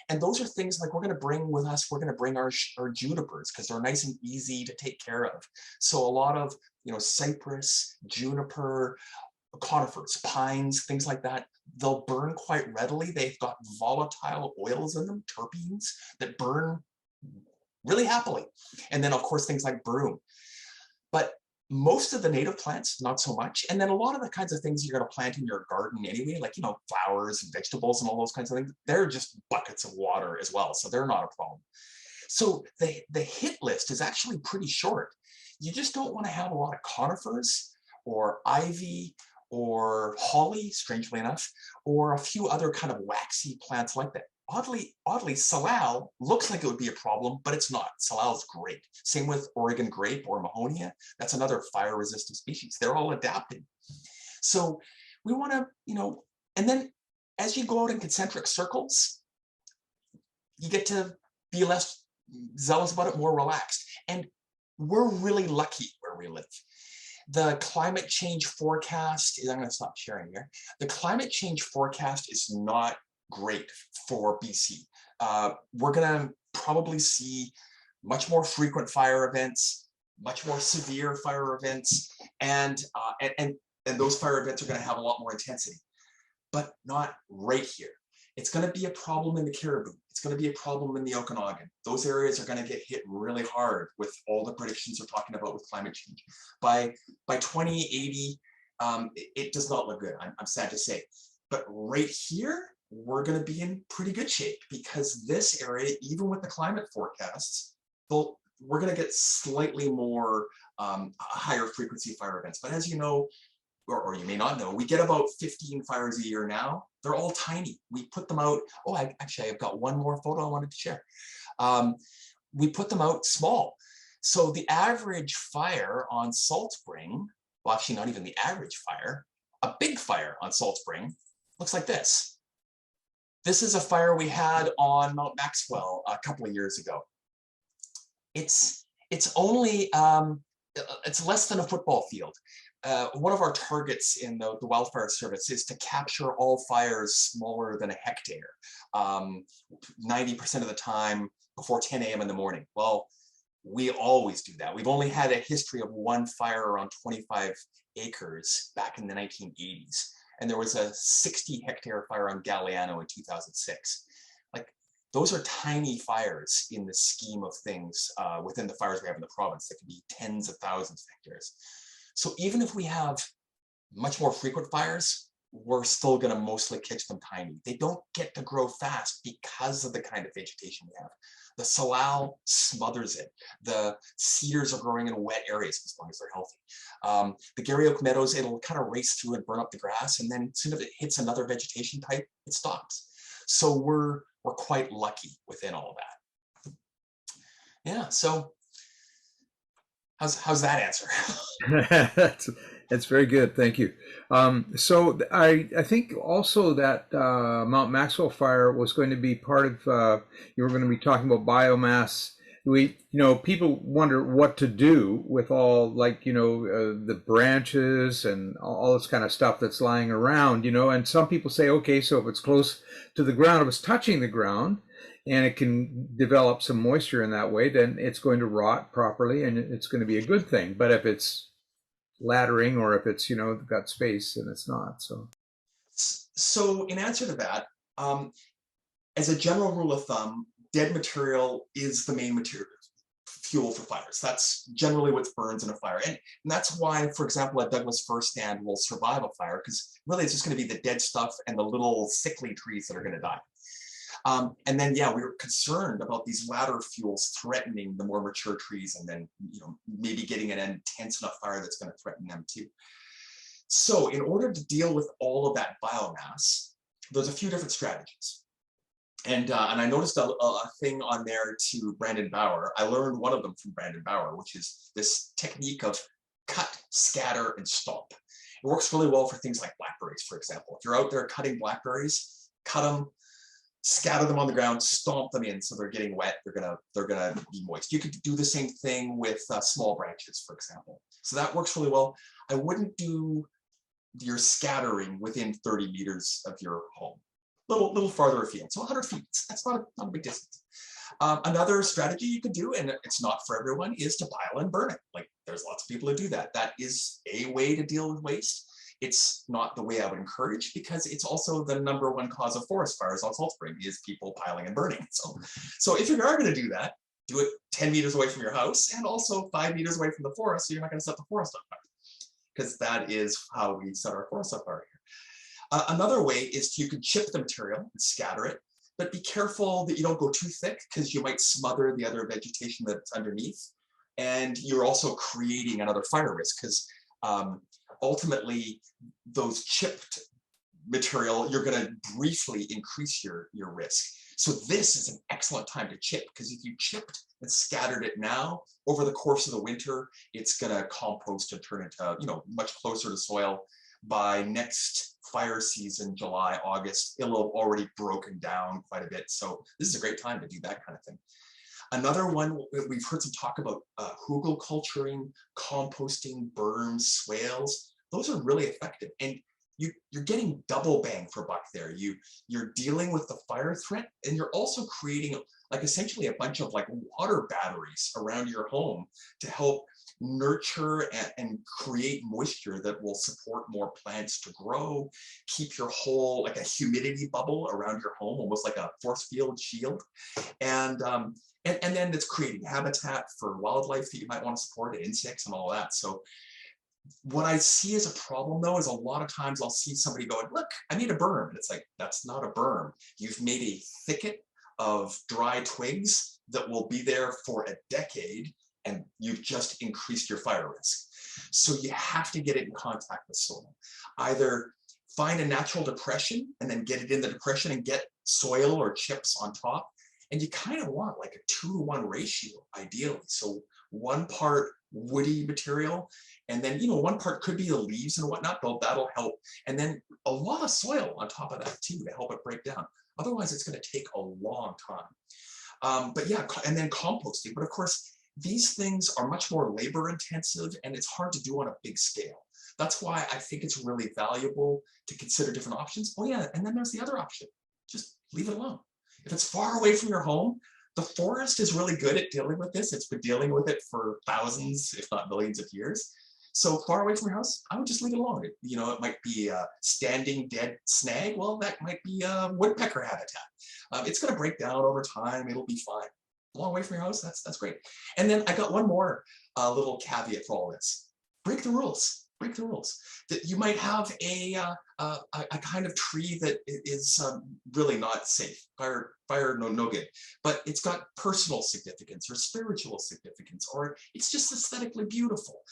And those are things like we're going to bring with us, we're going to bring our junipers because they're nice and easy to take care of. So a lot of, cypress, juniper, conifers, pines, things like that, they'll burn quite readily. They've got volatile oils in them, terpenes, that burn really happily. And then of course things like broom. But most of the native plants, not so much. And then a lot of the kinds of things you're going to plant in your garden anyway, like, flowers and vegetables and all those kinds of things, they're just buckets of water as well. So they're not a problem. So the hit list is actually pretty short. You just don't want to have a lot of conifers or ivy or holly, strangely enough, or a few other kind of waxy plants like that. Oddly, salal looks like it would be a problem, but it's not. Salal is great. Same with Oregon grape or Mahonia. That's another fire-resistant species. They're all adapted. So we want to, and then as you go out in concentric circles, you get to be less zealous about it, more relaxed. And we're really lucky where we live. The climate change forecast is, I'm going to stop sharing here. The climate change forecast is not great for BC. We're going to probably see much more frequent fire events, much more severe fire events, and those fire events are going to have a lot more intensity, but not right here. It's going to be a problem in the Caribou. It's going to be a problem in the Okanagan. Those areas are going to get hit really hard with all the predictions we're talking about with climate change. By 2080, it does not look good, I'm sad to say. But right here, we're going to be in pretty good shape because this area, even with the climate forecasts, we're going to get slightly more higher frequency fire events. But as you know, or you may not know, we get about 15 fires a year now. They're all tiny. We put them out. Oh, actually, I've got one more photo I wanted to share. We put them out small. So the average fire on Salt Spring, well, actually not even the average fire, a big fire on Salt Spring looks like this. This is a fire we had on Mount Maxwell a couple of years ago. It's only, it's less than a football field. One of our targets in the Wildfire Service is to capture all fires smaller than a hectare, 90% of the time before 10 a.m. in the morning. Well, we always do that. We've only had a history of one fire around 25 acres back in the 1980s. And there was a 60-hectare fire on Galiano in 2006. Like, those are tiny fires in the scheme of things within the fires we have in the province that can be tens of thousands of hectares. So even if we have much more frequent fires, we're still going to mostly catch them tiny. They don't get to grow fast because of the kind of vegetation we have. The salal smothers it. The cedars are growing in wet areas as long as they're healthy. The Garry Oak meadows, it'll kind of race through and burn up the grass, and then as soon as it hits another vegetation type, it stops. So we're quite lucky within all of that. Yeah, so how's that answer? That's very good, thank you. So I think also that Mount Maxwell fire was going to be part of, you were going to be talking about biomass. People wonder what to do with all, like, the branches and all this kind of stuff that's lying around, and some people say, okay, so if it's close to the ground, if it's touching the ground, and it can develop some moisture in that way, then it's going to rot properly and it's going to be a good thing. But if it's laddering or if it's, got space, then it's not. So in answer to that, as a general rule of thumb, dead material is the main material fuel for fires. That's generally what burns in a fire. And that's why, for example, a Douglas fir stand will survive a fire, because really it's just going to be the dead stuff and the little sickly trees that are going to die. And then, yeah, we were concerned about these ladder fuels threatening the more mature trees, and then, maybe getting an intense enough fire that's going to threaten them too. So in order to deal with all of that biomass, there's a few different strategies. And I noticed a thing on there to Brandon Bauer. I learned one of them from Brandon Bauer, which is this technique of cut, scatter, and stomp. It works really well for things like blackberries, for example. If you're out there cutting blackberries, cut them, scatter them on the ground, stomp them in so they're getting wet. They're gonna be moist. You could do the same thing with small branches, for example. So that works really well. I wouldn't do your scattering within 30 meters of your home. Little farther afield, so 100 feet. That's not a big distance. Another strategy you could do, and it's not for everyone, is to pile and burn it. Like, there's lots of people who do that. That is a way to deal with waste. It's not the way I would encourage, because it's also the #1 cause of forest fires on Salt Spring is people piling and burning. So if you are going to do that, do it 10 meters away from your house and also 5 meters away from the forest, so you're not going to set the forest on fire, because that is how we set our forest on fire here. Another way is you can chip the material and scatter it, but be careful that you don't go too thick, because you might smother the other vegetation that's underneath. And you're also creating another fire risk, because ultimately those chipped material, you're going to briefly increase your risk. So this is an excellent time to chip, because if you chipped and scattered it now, over the course of the winter, it's going to compost and turn into, much closer to soil. By next fire season, July, August, it'll have already broken down quite a bit. So this is a great time to do that kind of thing. Another one, we've heard some talk about hugelkulturing, composting, berms, swales. Those are really effective. And you're getting double bang for buck there. You're dealing with the fire threat, and you're also creating essentially a bunch of water batteries around your home to help nurture and create moisture that will support more plants to grow, keep your whole, a humidity bubble around your home, almost like a force field shield. And then it's creating habitat for wildlife that you might want to support, insects and all that. So what I see as a problem, though, is a lot of times I'll see somebody going, look, I made a berm. And it's like, that's not a berm. You've made a thicket of dry twigs that will be there for a decade, and you've just increased your fire risk. So you have to get it in contact with soil. Either find a natural depression and then get it in the depression and get soil or chips on top. And you kind of want a 2-to-1 ratio, ideally. So 1 part woody material, and then 1 part could be the leaves and whatnot, though that'll help. And then a lot of soil on top of that too to help it break down. Otherwise, it's going to take a long time. But yeah, and then composting. But of course, these things are much more labor intensive, and it's hard to do on a big scale. That's why I think it's really valuable to consider different options. Oh yeah, and then there's the other option. Just leave it alone. If it's far away from your home, the forest is really good at dealing with this. It's been dealing with it for thousands, if not millions of years. So far away from your house, I would just leave it alone. It might be a standing dead snag. Well, that might be a woodpecker habitat. It's going to break down over time. It'll be fine. A long way from your house, that's great. And then I got one more little caveat for all this. Break the rules. Break the rules. That you might have a kind of tree that is really not safe. Fire no good. But it's got personal significance or spiritual significance, or it's just aesthetically beautiful.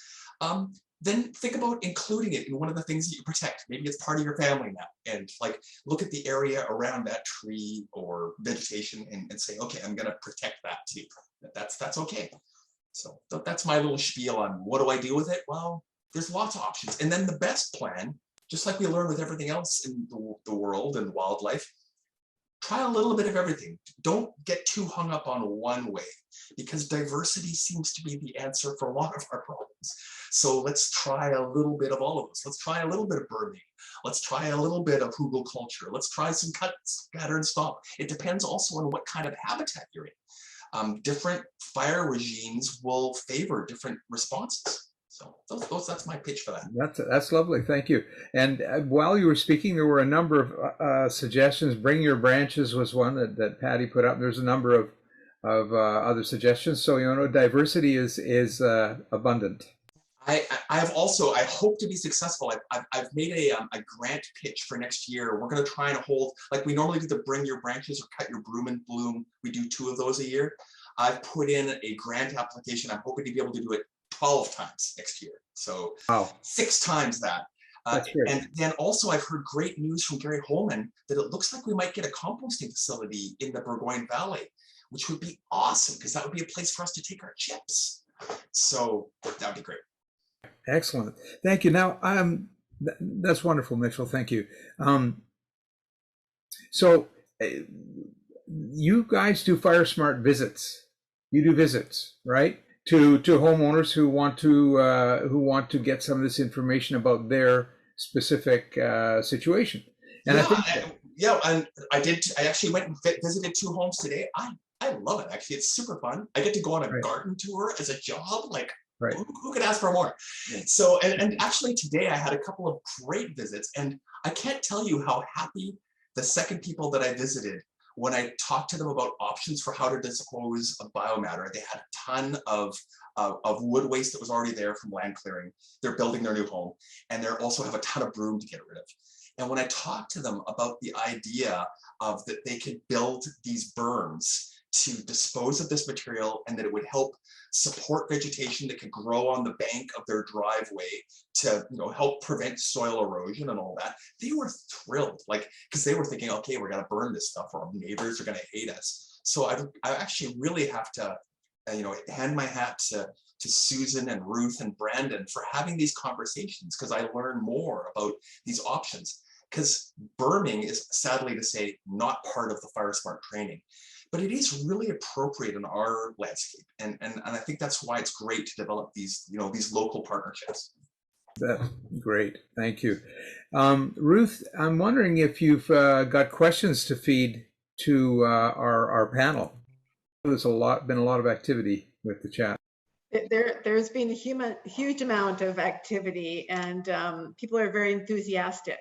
Then think about including it in one of the things that you protect. Maybe it's part of your family now, and look at the area around that tree or vegetation and say, okay, I'm going to protect that too. That's okay. So that's my little spiel on what do I do with it? Well, there's lots of options. And then the best plan, just like we learn with everything else in the world and wildlife, try a little bit of everything. Don't get too hung up on one way, because diversity seems to be the answer for a lot of our problems. homes. So let's try a little bit of all of this. Let's try a little bit of burning. Let's try a little bit of hugelkultur. Let's try some cut, scatter, and stop. It depends also on what kind of habitat you're in. Different fire regimes will favor different responses. So that's my pitch for that. That's lovely. Thank you. And while you were speaking, there were a number of suggestions. Bring your branches was one that Patty put up. There's a number of other suggestions. So, you know, diversity is abundant. I've also, I hope to be successful. I've made a grant pitch for next year. We're going to try and hold, like we normally do the bring your branches or cut your broom and bloom. We do 2 of those a year. I've put in a grant application. I'm hoping to be able to do it 12 times next year. So wow. 6 times that. And then also I've heard great news from Gary Holman that it looks like we might get a composting facility in the Burgoyne Valley, which would be awesome because that would be a place for us to take our chips. So that would be great. Excellent. Thank you. Now, that's wonderful, Mitchell. Thank you. So you guys do Fire Smart visits. You do visits, right? To homeowners who want to get some of this information about their specific situation. And and I actually went and visited 2 homes today. I love it. Actually, it's super fun. I get to go on a garden tour as a job. Like, who could ask for more? So, and actually today I had a couple of great visits, and I can't tell you how happy the second people that I visited when I talked to them about options for how to dispose of biomatter. They had a ton of wood waste that was already there from land clearing. They're building their new home, and they also have a ton of broom to get rid of. And when I talked to them about the idea of that they could build these berms to dispose of this material, and that it would help support vegetation that could grow on the bank of their driveway to, you know, help prevent soil erosion and all that, they were thrilled. Like, because they were thinking, okay, we're gonna burn this stuff, or our neighbors are gonna hate us. So I actually really have to, you know, hand my hat to Susan and Ruth and Brandon for having these conversations, because I learn more about these options. Because burning is, sadly to say, not part of the Fire Smart training. But it is really appropriate in our landscape, and I think that's why it's great to develop these, you know, these local partnerships. That's great, thank you, Ruth. I'm wondering if you've got questions to feed to our panel. There's been a lot of activity with the chat. There's been a huge amount of activity, and people are very enthusiastic.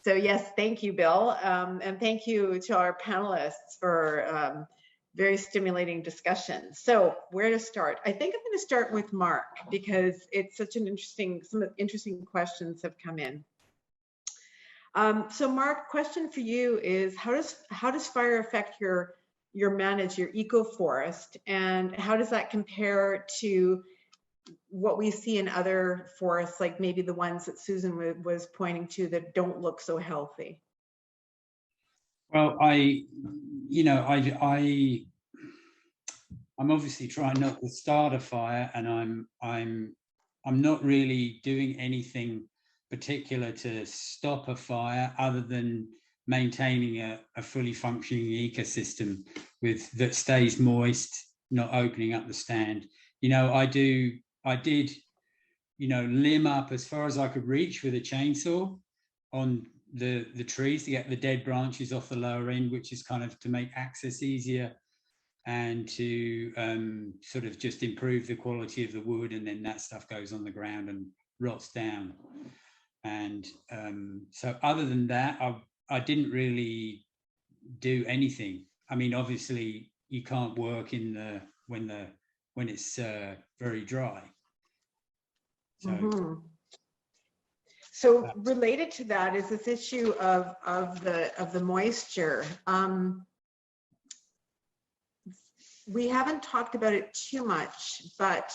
So yes, thank you, Bill, and thank you to our panelists for very stimulating discussion. So where to start? I think I'm going to start with Mark, because it's such an some interesting questions have come in. So Mark, question for you is, how does fire affect your eco-forest, and how does that compare to what we see in other forests, like maybe the ones that Susan was pointing to that don't look so healthy? Well, I'm obviously trying not to start a fire, and I'm not really doing anything particular to stop a fire other than maintaining a fully functioning ecosystem that stays moist, not opening up the stand. You know, I did, you know, limb up as far as I could reach with a chainsaw on the trees to get the dead branches off the lower end, which is kind of to make access easier and to sort of just improve the quality of the wood, and then that stuff goes on the ground and rots down. And so other than that, I didn't really do anything. I mean, obviously you can't work in when it's very dry. So, so related to that is this issue of the moisture. We haven't talked about it too much, but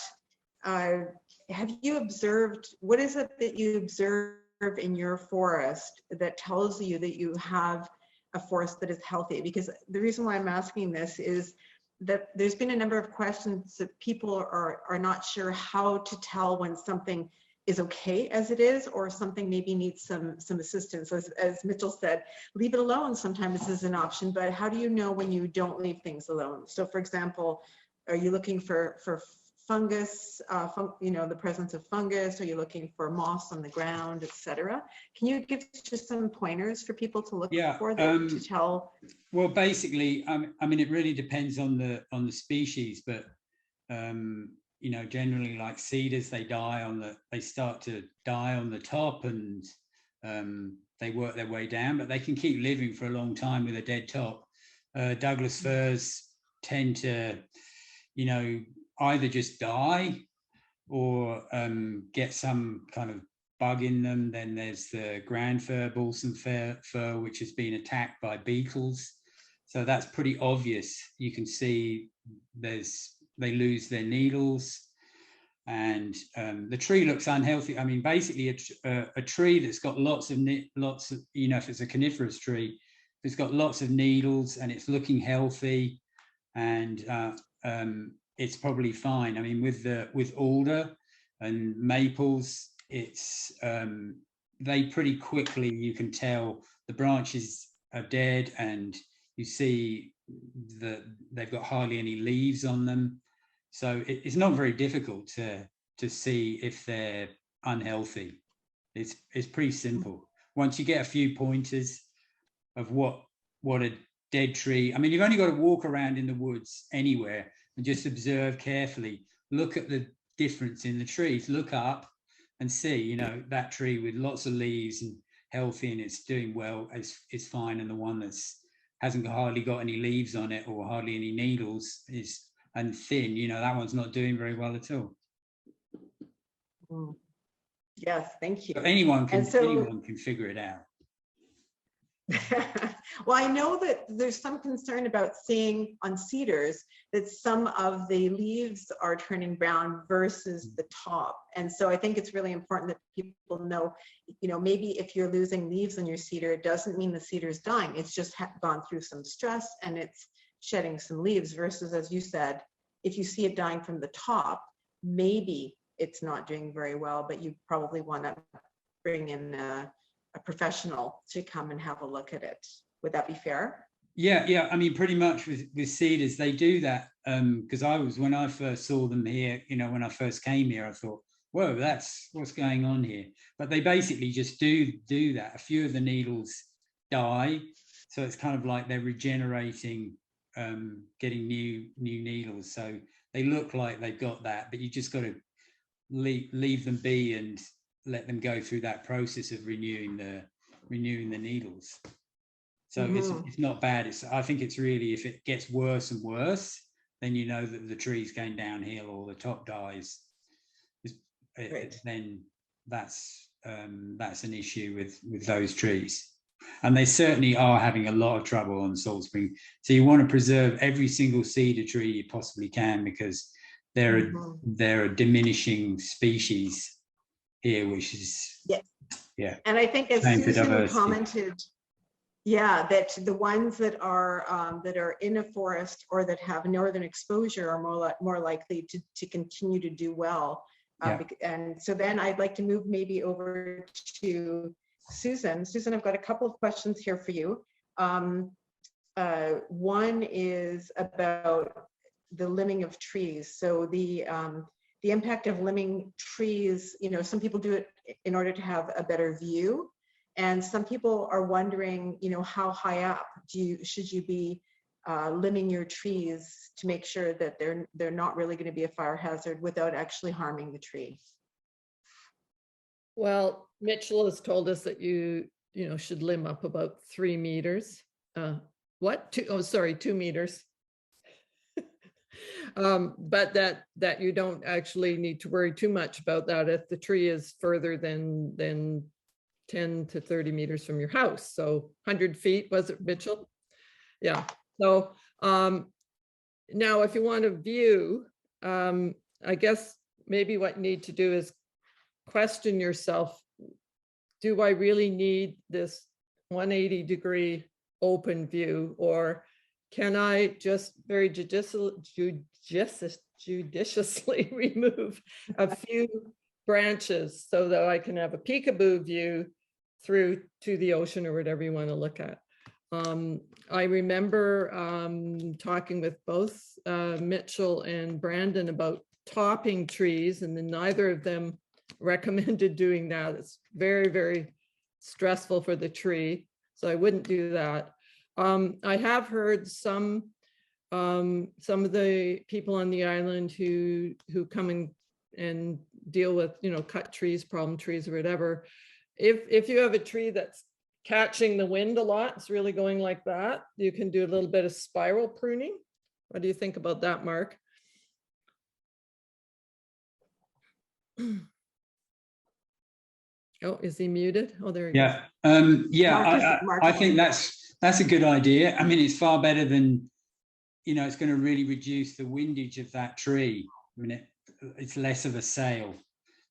have you observed, what is it that you observe in your forest that tells you that you have a forest that is healthy? Because the reason why I'm asking this is that there's been a number of questions that people are not sure how to tell when something is okay as it is, or something maybe needs some assistance. As Mitchell said, leave it alone sometimes is an option, but how do you know when you don't leave things alone? So for example, are you looking for fungus, the presence of fungus? Are you looking for moss on the ground, etc.? Can you give just some pointers for people to look for that to tell? Well, basically, I mean, it really depends on the species, but generally, like cedars, they start to die on the top, and they work their way down, but they can keep living for a long time with a dead top. Douglas firs tend to, either just die or get some kind of bug in them. Then there's the grand fir, balsam fir, which has been attacked by beetles. So that's pretty obvious. You can see they lose their needles, and the tree looks unhealthy. I mean, basically a tree that's got lots of, if it's a coniferous tree, it's got lots of needles and it's looking healthy, and it's probably fine. I mean, with alder and maples, it's they pretty quickly, you can tell the branches are dead, and you see that they've got hardly any leaves on them. So it's not very difficult to see if they're unhealthy. It's pretty simple. Once you get a few pointers of what a dead tree, I mean, you've only got to walk around in the woods anywhere and just observe carefully. Look at the difference in the trees. Look up and see, that tree with lots of leaves and healthy and it's doing well is fine, and the one that's hasn't hardly got any leaves on it or hardly any needles and thin, that one's not doing very well at all. Yes, thank you. But anyone can figure it out. Well, I know that there's some concern about seeing on cedars that some of the leaves are turning brown versus the top. And so I think it's really important that people know, maybe if you're losing leaves on your cedar, it doesn't mean the cedar is dying. It's just gone through some stress and it's shedding some leaves, versus, as you said, if you see it dying from the top, maybe it's not doing very well, but you probably want to bring in a professional to come and have a look at it. Would that be fair? Yeah. I mean, pretty much with cedars, they do that. Because when I first saw them here, when I first came here, I thought, whoa, that's what's going on here. But they basically just do that. A few of the needles die, so it's kind of like they're regenerating, getting new needles. So they look like they've got that, but you just got to leave them be and let them go through that process of renewing the needles. So it's not bad. I think it's really, if it gets worse and worse, then you know that the tree's going downhill or the top dies. Then that's an issue with those trees. And they certainly are having a lot of trouble on Salt Spring. So you want to preserve every single cedar tree you possibly can, because they're a diminishing species here, which is And I think, as Susan commented, that the ones that are in a forest or that have northern exposure are more likely to continue to do well. And so then I'd like to move maybe over to Susan. Susan, I've got a couple of questions here for you. One is about the limbing of trees. So the impact of limbing trees, some people do it in order to have a better view. And some people are wondering, how high up should you be limbing your trees to make sure that they're not really going to be a fire hazard without actually harming the tree? Well, Mitchell has told us that you should limb up about 3 meters. 2 meters. But that you don't actually need to worry too much about that if the tree is further than 10 to 30 meters from your house. So 100 feet, was it, Mitchell? Yeah. So now if you want a view, I guess maybe what you need to do is question yourself, do I really need this 180-degree open view, or can I just very judiciously remove a few branches so that I can have a peekaboo view through to the ocean or whatever you want to look at? I remember talking with both Mitchell and Brandon about topping trees, and then neither of them recommended doing that. It's very, very stressful for the tree. So I wouldn't do that. I have heard some of the people on the island who come and deal with, cut trees, problem trees or whatever. If you have a tree that's catching the wind a lot, it's really going like that, you can do a little bit of spiral pruning. What do you think about that, Mark? Oh, is he muted? Oh, there he goes. I think that's a good idea. I mean, it's far better than, it's going to really reduce the windage of that tree. I mean, it's less of a sail.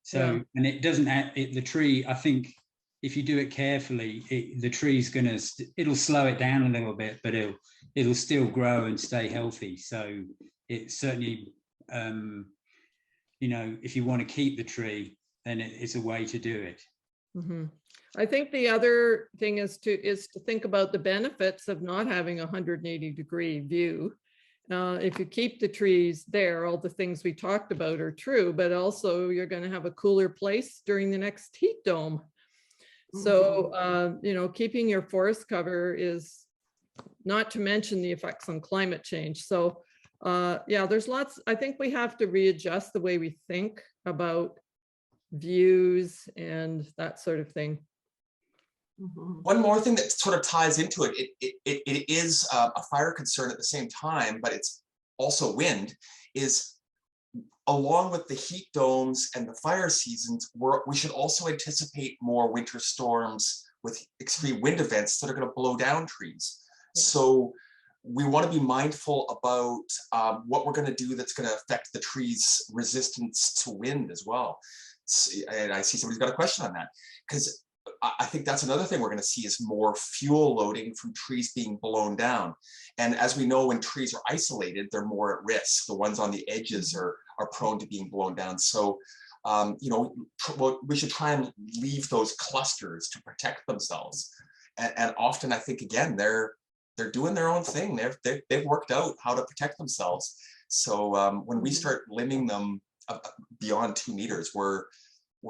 So, yeah. And it doesn't have the tree, I think, if you do it carefully, the tree's it'll slow it down a little bit, but it'll still grow and stay healthy. So it's certainly, if you want to keep the tree, then it's a way to do it. Mm-hmm. I think the other thing is to think about the benefits of not having a 180-degree view. If you keep the trees there, all the things we talked about are true, but also you're going to have a cooler place during the next heat dome. So, keeping your forest cover is, not to mention the effects on climate change. So, there's lots. I think we have to readjust the way we think about views and that sort of thing. One more thing that sort of ties into it, it is a fire concern at the same time, but it's also wind, is along with the heat domes and the fire seasons, we should also anticipate more winter storms with extreme wind events that are going to blow down trees. Yeah. So we want to be mindful about what we're going to do that's going to affect the tree's resistance to wind as well. And I see somebody's got a question on that, because I think that's another thing we're going to see is more fuel loading from trees being blown down. And as we know, when trees are isolated, they're more at risk. The ones on the edges are prone to being blown down. So, we should try and leave those clusters to protect themselves. And often, I think, again, they're doing their own thing. They've worked out how to protect themselves. So when we start limiting them beyond 2 meters, we're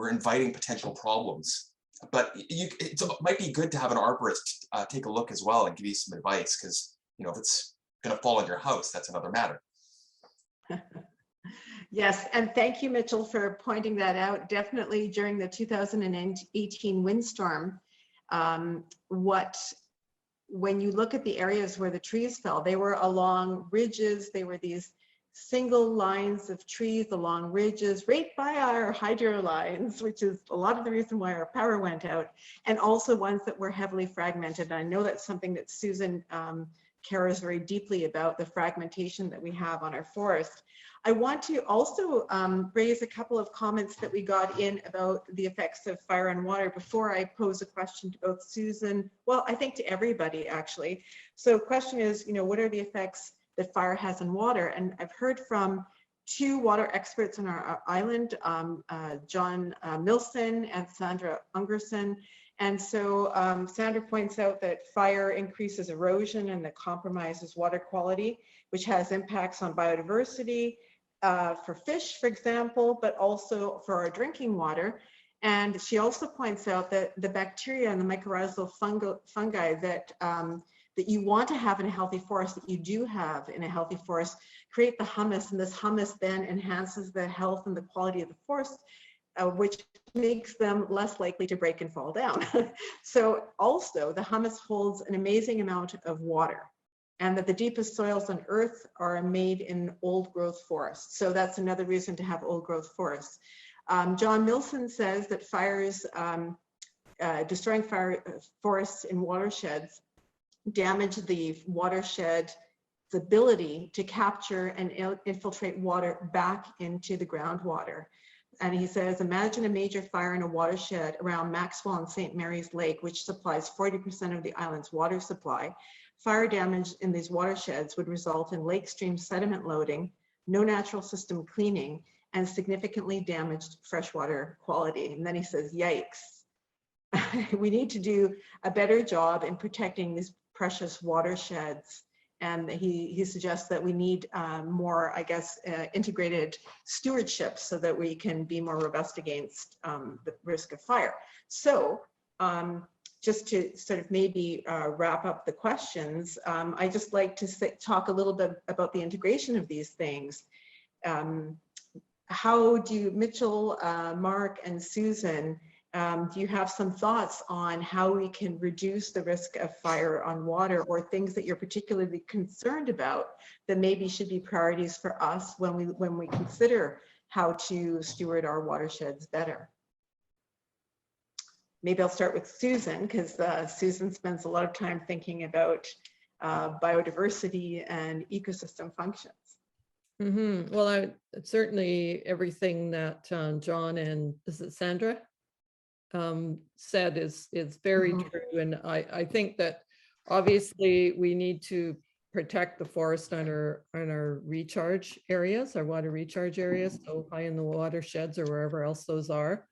inviting potential problems. But it might be good to have an arborist take a look as well and give you some advice, because if it's going to fall on your house, that's another matter. Yes, and thank you, Mitchell, for pointing that out. Definitely during the 2018 windstorm, when you look at the areas where the trees fell, they were along ridges. They were these single lines of trees along ridges right by our hydro lines, which is a lot of the reason why our power went out, and also ones that were heavily fragmented. I know that's something that Susan cares very deeply about, the fragmentation that we have on our forest. I want to also raise a couple of comments that we got in about the effects of fire on water before I pose a question to both Susan, well, I think to everybody actually. So question is, what are the effects that fire has on water? And I've heard from 2 water experts on our island, John Milson and Sandra Ungerson. And so Sandra points out that fire increases erosion and that compromises water quality, which has impacts on biodiversity for fish, for example, but also for our drinking water. And she also points out that the bacteria and the mycorrhizal fungi that you want to have in a healthy forest, that you do have in a healthy forest, create the humus, and this humus then enhances the health and the quality of the forest, which makes them less likely to break and fall down. So also the humus holds an amazing amount of water, and that the deepest soils on earth are made in old growth forests. So that's another reason to have old growth forests. John Milson says that fires, destroying forests in watersheds damage the watershed's ability to capture and infiltrate water back into the groundwater. And he says, imagine a major fire in a watershed around Maxwell and St. Mary's Lake, which supplies 40% of the island's water supply. Fire damage in these watersheds would result in lake stream sediment loading, no natural system cleaning, and significantly damaged freshwater quality. And then he says, yikes. We need to do a better job in protecting these precious watersheds And he suggests that we need more, I guess, integrated stewardship so that we can be more robust against the risk of fire. So just to sort of maybe wrap up the questions, I just like to talk a little bit about the integration of these things. How do Mitchell, Mark, and Susan, do you have some thoughts on how we can reduce the risk of fire on water, or things that you're particularly concerned about that maybe should be priorities for us when we consider how to steward our watersheds better? Maybe I'll start with Susan, because Susan spends a lot of time thinking about biodiversity and ecosystem functions. Mm-hmm. Well, certainly everything that John and is it Sandra said is very true, and I think that obviously we need to protect the forest on our recharge areas, our water recharge areas, so high in the watersheds or wherever else those are,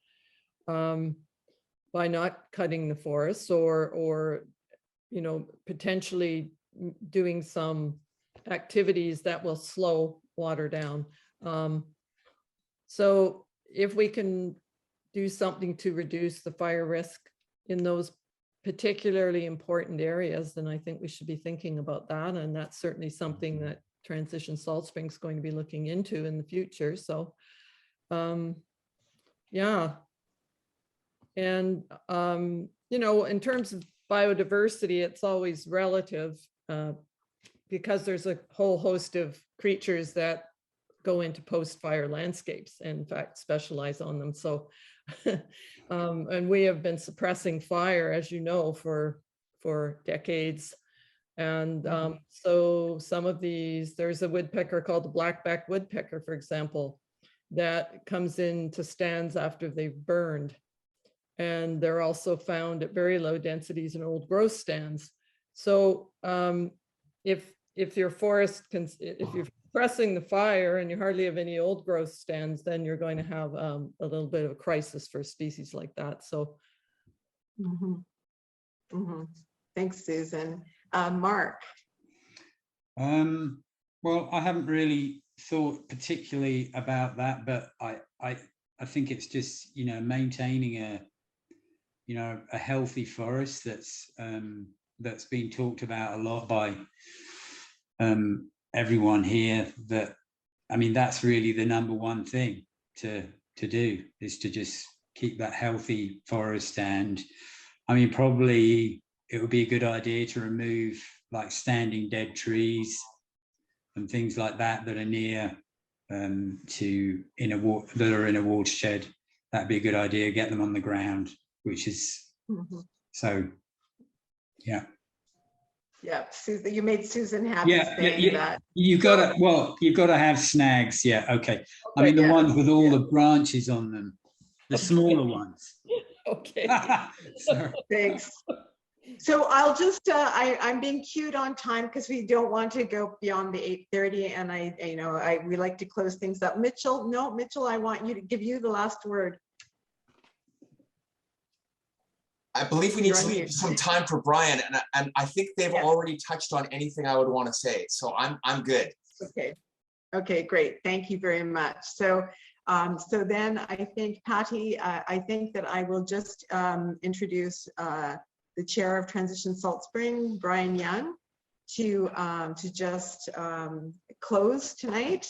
by not cutting the forests or potentially doing some activities that will slow water down. So if we can do something to reduce the fire risk in those particularly important areas, then I think we should be thinking about that. And that's certainly something that Transition Salt Springs is going to be looking into in the future. So yeah. And, in terms of biodiversity, it's always relative because there's a whole host of creatures that go into post-fire landscapes and in fact specialize on them. So, and we have been suppressing fire, as you know, for decades. And so some of these, there's a woodpecker called the blackback woodpecker, for example, that comes into stands after they've burned. And they're also found at very low densities in old growth stands. So if your forest if you're suppressing the fire and you hardly have any old growth stands, then you're going to have a little bit of a crisis for a species like that. So, Thanks, Susan. Mark. Well, I haven't really thought particularly about that, but I think it's just maintaining a healthy forest that's been talked about a lot by everyone here. That's really the number one thing to do, is to just keep that healthy forest. And probably it would be a good idea to remove like standing dead trees and things like that are near that are in a watershed. That'd be a good idea. Get them on the ground, which is so. Yeah. Yeah, Susan, you made Susan happy saying that. You've got to have snags. Yeah, okay. The ones with all the branches on them, the smaller ones. Okay. Thanks. So I'll just, I'm being cued on time because we don't want to go beyond the 8:30, and we like to close things up. Mitchell, I want you to give you the last word. I believe we need to leave some time for Brian, and I think they've already touched on anything I would want to say, so I'm good. Okay, great. Thank you very much. So then I think, Patty, I think that I will just introduce the chair of Transition Salt Spring, Brian Young, to just close tonight.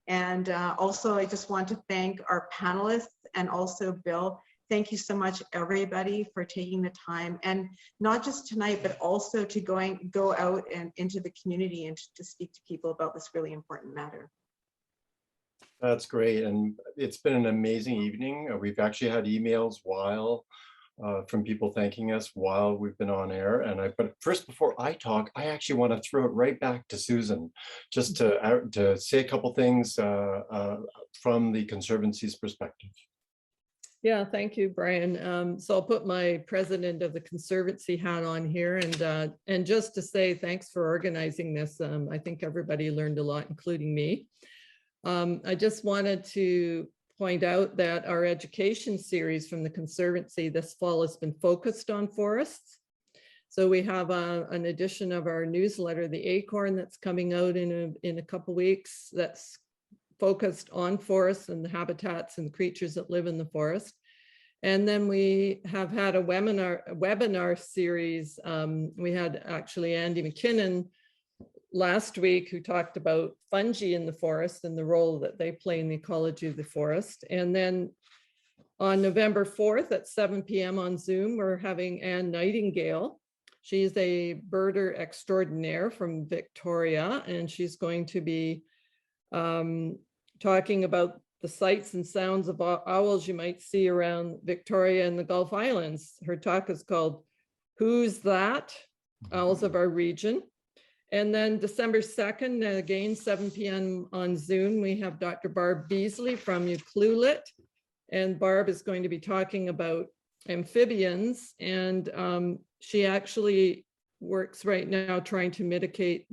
And also, I just want to thank our panelists and also Bill. Thank you so much, everybody, for taking the time, and not just tonight, but also to go out and into the community and to speak to people about this really important matter. That's great, and it's been an amazing evening. We've actually had emails from people thanking us while we've been on air. But first, before I talk, I actually want to throw it right back to Susan, just to say a couple things from the Conservancy's perspective. Yeah, thank you, Brian. So I'll put my president of the Conservancy hat on here, and just to say thanks for organizing this. I think everybody learned a lot, including me. I just wanted to point out that our education series from the Conservancy this fall has been focused on forests. So we have an edition of our newsletter, The Acorn, that's coming out in a couple weeks, that's focused on forests and the habitats and creatures that live in the forest. And then we have had a webinar series. We had actually Andy McKinnon last week who talked about fungi in the forest and the role that they play in the ecology of the forest. And then on November 4th at 7 p.m. on Zoom, we're having Anne Nightingale. She's a birder extraordinaire from Victoria, and she's going to be talking about the sights and sounds of owls you might see around Victoria and the Gulf Islands. Her talk is called Who's That? Owls of Our Region. And then December 2nd, again, 7 p.m. on Zoom, we have Dr. Barb Beasley from Ucluelet. And Barb is going to be talking about amphibians. And she actually works right now trying to mitigate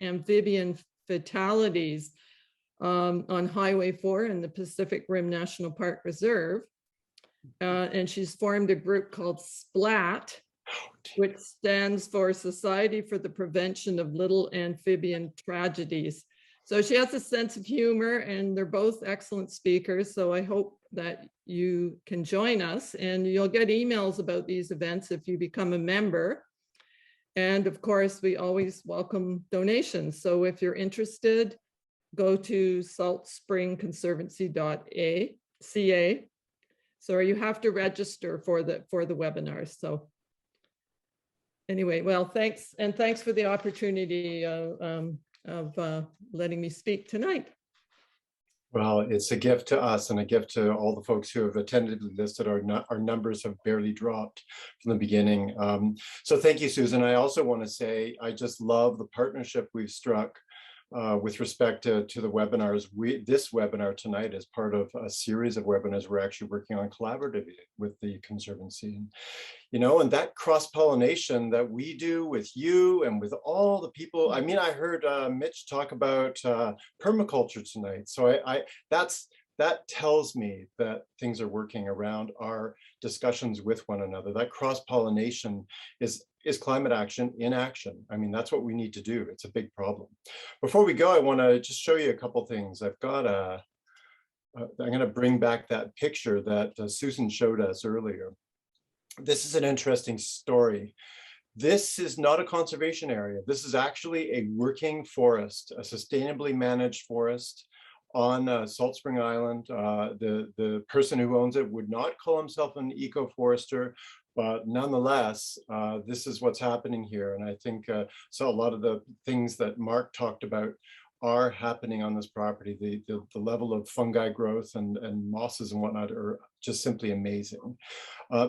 amphibian fatalities on Highway 4 in the Pacific Rim National Park Reserve. And she's formed a group called SPLAT, which stands for Society for the Prevention of Little Amphibian Tragedies. So she has a sense of humor, and they're both excellent speakers. So I hope that you can join us, and you'll get emails about these events if you become a member. And of course, we always welcome donations. So if you're interested, go to saltspringconservancy.ca. So you have to register for the webinars. So anyway, well, thanks. And thanks for the opportunity of letting me speak tonight. Well, it's a gift to us and a gift to all the folks who have attended this. That our numbers have barely dropped from the beginning. So thank you, Susan. I also want to say I just love the partnership we've struck with respect to the webinars. This webinar tonight is part of a series of webinars we're actually working on collaboratively with the Conservancy. You know, and that cross-pollination that we do with you and with all the people. I mean, I heard Mitch talk about permaculture tonight. So that tells me that things are working around our discussions with one another. That cross-pollination is climate action in action. I mean, that's what we need to do. It's a big problem. Before we go, I want to just show you a couple things. I've got I'm going to bring back that picture that Susan showed us earlier. This is an interesting story. This is not a conservation area. This is actually a working forest, a sustainably managed forest on Salt Spring Island. The person who owns it would not call himself an eco-forester, but nonetheless, this is what's happening here. And I think so a lot of the things that Mark talked about are happening on this property. The level of fungi growth and mosses and whatnot are just simply amazing.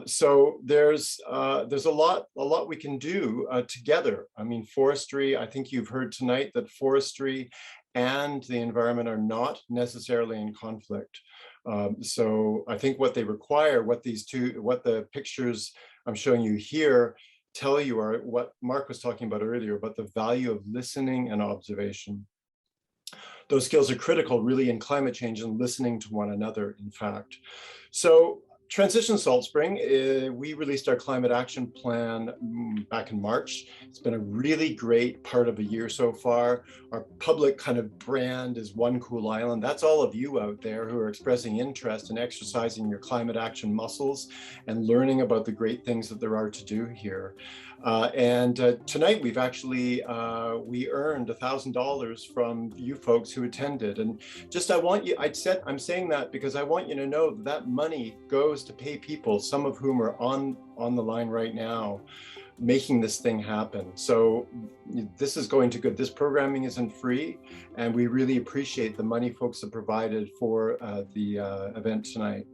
So there's a lot we can do together. I mean, forestry, I think you've heard tonight that forestry and the environment are not necessarily in conflict. So I think what they require, what the pictures I'm showing you here tell you are what Mark was talking about earlier, about the value of listening and observation. Those skills are critical really in climate change and listening to one another, in fact. So Transition Salt Spring, we released our climate action plan back in March. It's been a really great part of a year so far. Our public kind of brand is One Cool Island. That's all of you out there who are expressing interest in exercising your climate action muscles and learning about the great things that there are to do here. Tonight we've actually, we earned $1,000 from you folks who attended. And just, I'm saying that because I want you to know that money goes to pay people, some of whom are on the line right now, making this thing happen. So this is going to good. This programming isn't free, and we really appreciate the money folks have provided for the event tonight.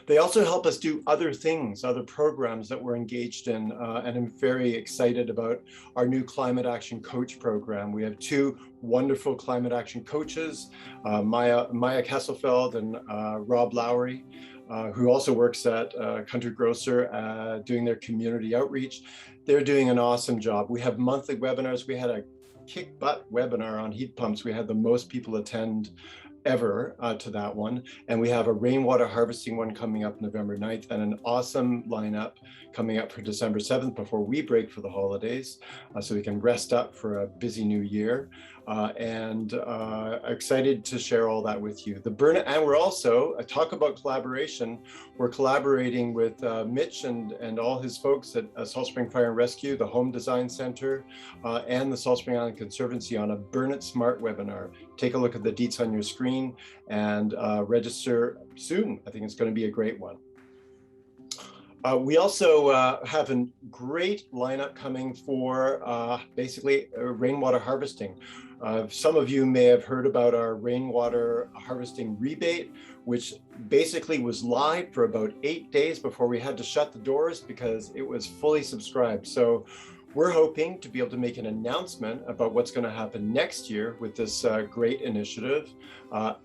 They also help us do other things, other programs that we're engaged in, and I'm very excited about our new Climate Action Coach program. We have two wonderful climate action coaches, Maya Kesselfeld and Rob Lowry, who also works at Country Grocer doing their community outreach. They're doing an awesome job. We have monthly webinars. We had a kick butt webinar on heat pumps. We had the most people attend ever to that one. And we have a rainwater harvesting one coming up November 9th and an awesome lineup coming up for December 7th before we break for the holidays, so we can rest up for a busy new year. And excited to share all that with you. And we're also, talk about collaboration, we're collaborating with Mitch and all his folks at Salt Spring Fire and Rescue, the Home Design Center, and the Salt Spring Island Conservancy on a Burn It Smart webinar. Take a look at the deets on your screen and register soon. I think it's going to be a great one. We also have a great lineup coming for basically rainwater harvesting. Some of you may have heard about our rainwater harvesting rebate, which basically was live for about 8 days before we had to shut the doors because it was fully subscribed. So we're hoping to be able to make an announcement about what's going to happen next year with this great initiative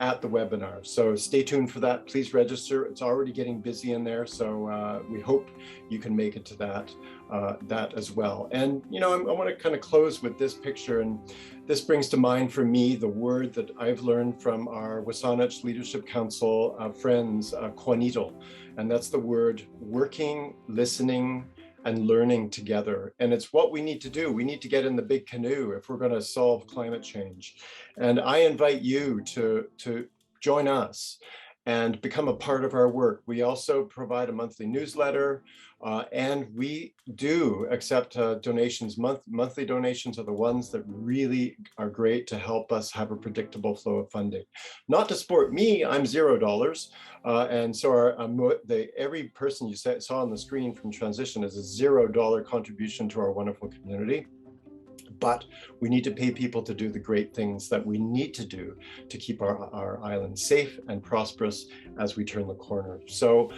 at the webinar. So stay tuned for that. Please register. It's already getting busy in there. So we hope you can make it to that as well. And, you know, I want to kind of close with this picture. And this brings to mind for me the word that I've learned from our Wasanich Leadership Council friends, Juanito. And that's the word working, listening, and learning together. And it's what we need to do. We need to get in the big canoe if we're going to solve climate change. And I invite you to join us and become a part of our work. We also provide a monthly newsletter, and we do accept donations. Monthly donations are the ones that really are great to help us have a predictable flow of funding. Not to support me, I'm $0. And so every person you saw on the screen from Transition is a $0 contribution to our wonderful community. But we need to pay people to do the great things that we need to do to keep our island safe and prosperous as we turn the corner. So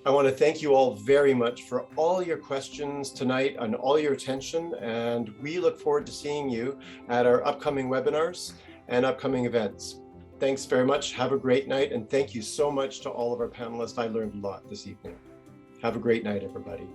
I want to thank you all very much for all your questions tonight and all your attention. And we look forward to seeing you at our upcoming webinars and upcoming events. Thanks very much. Have a great night. And thank you so much to all of our panelists. I learned a lot this evening. Have a great night, everybody.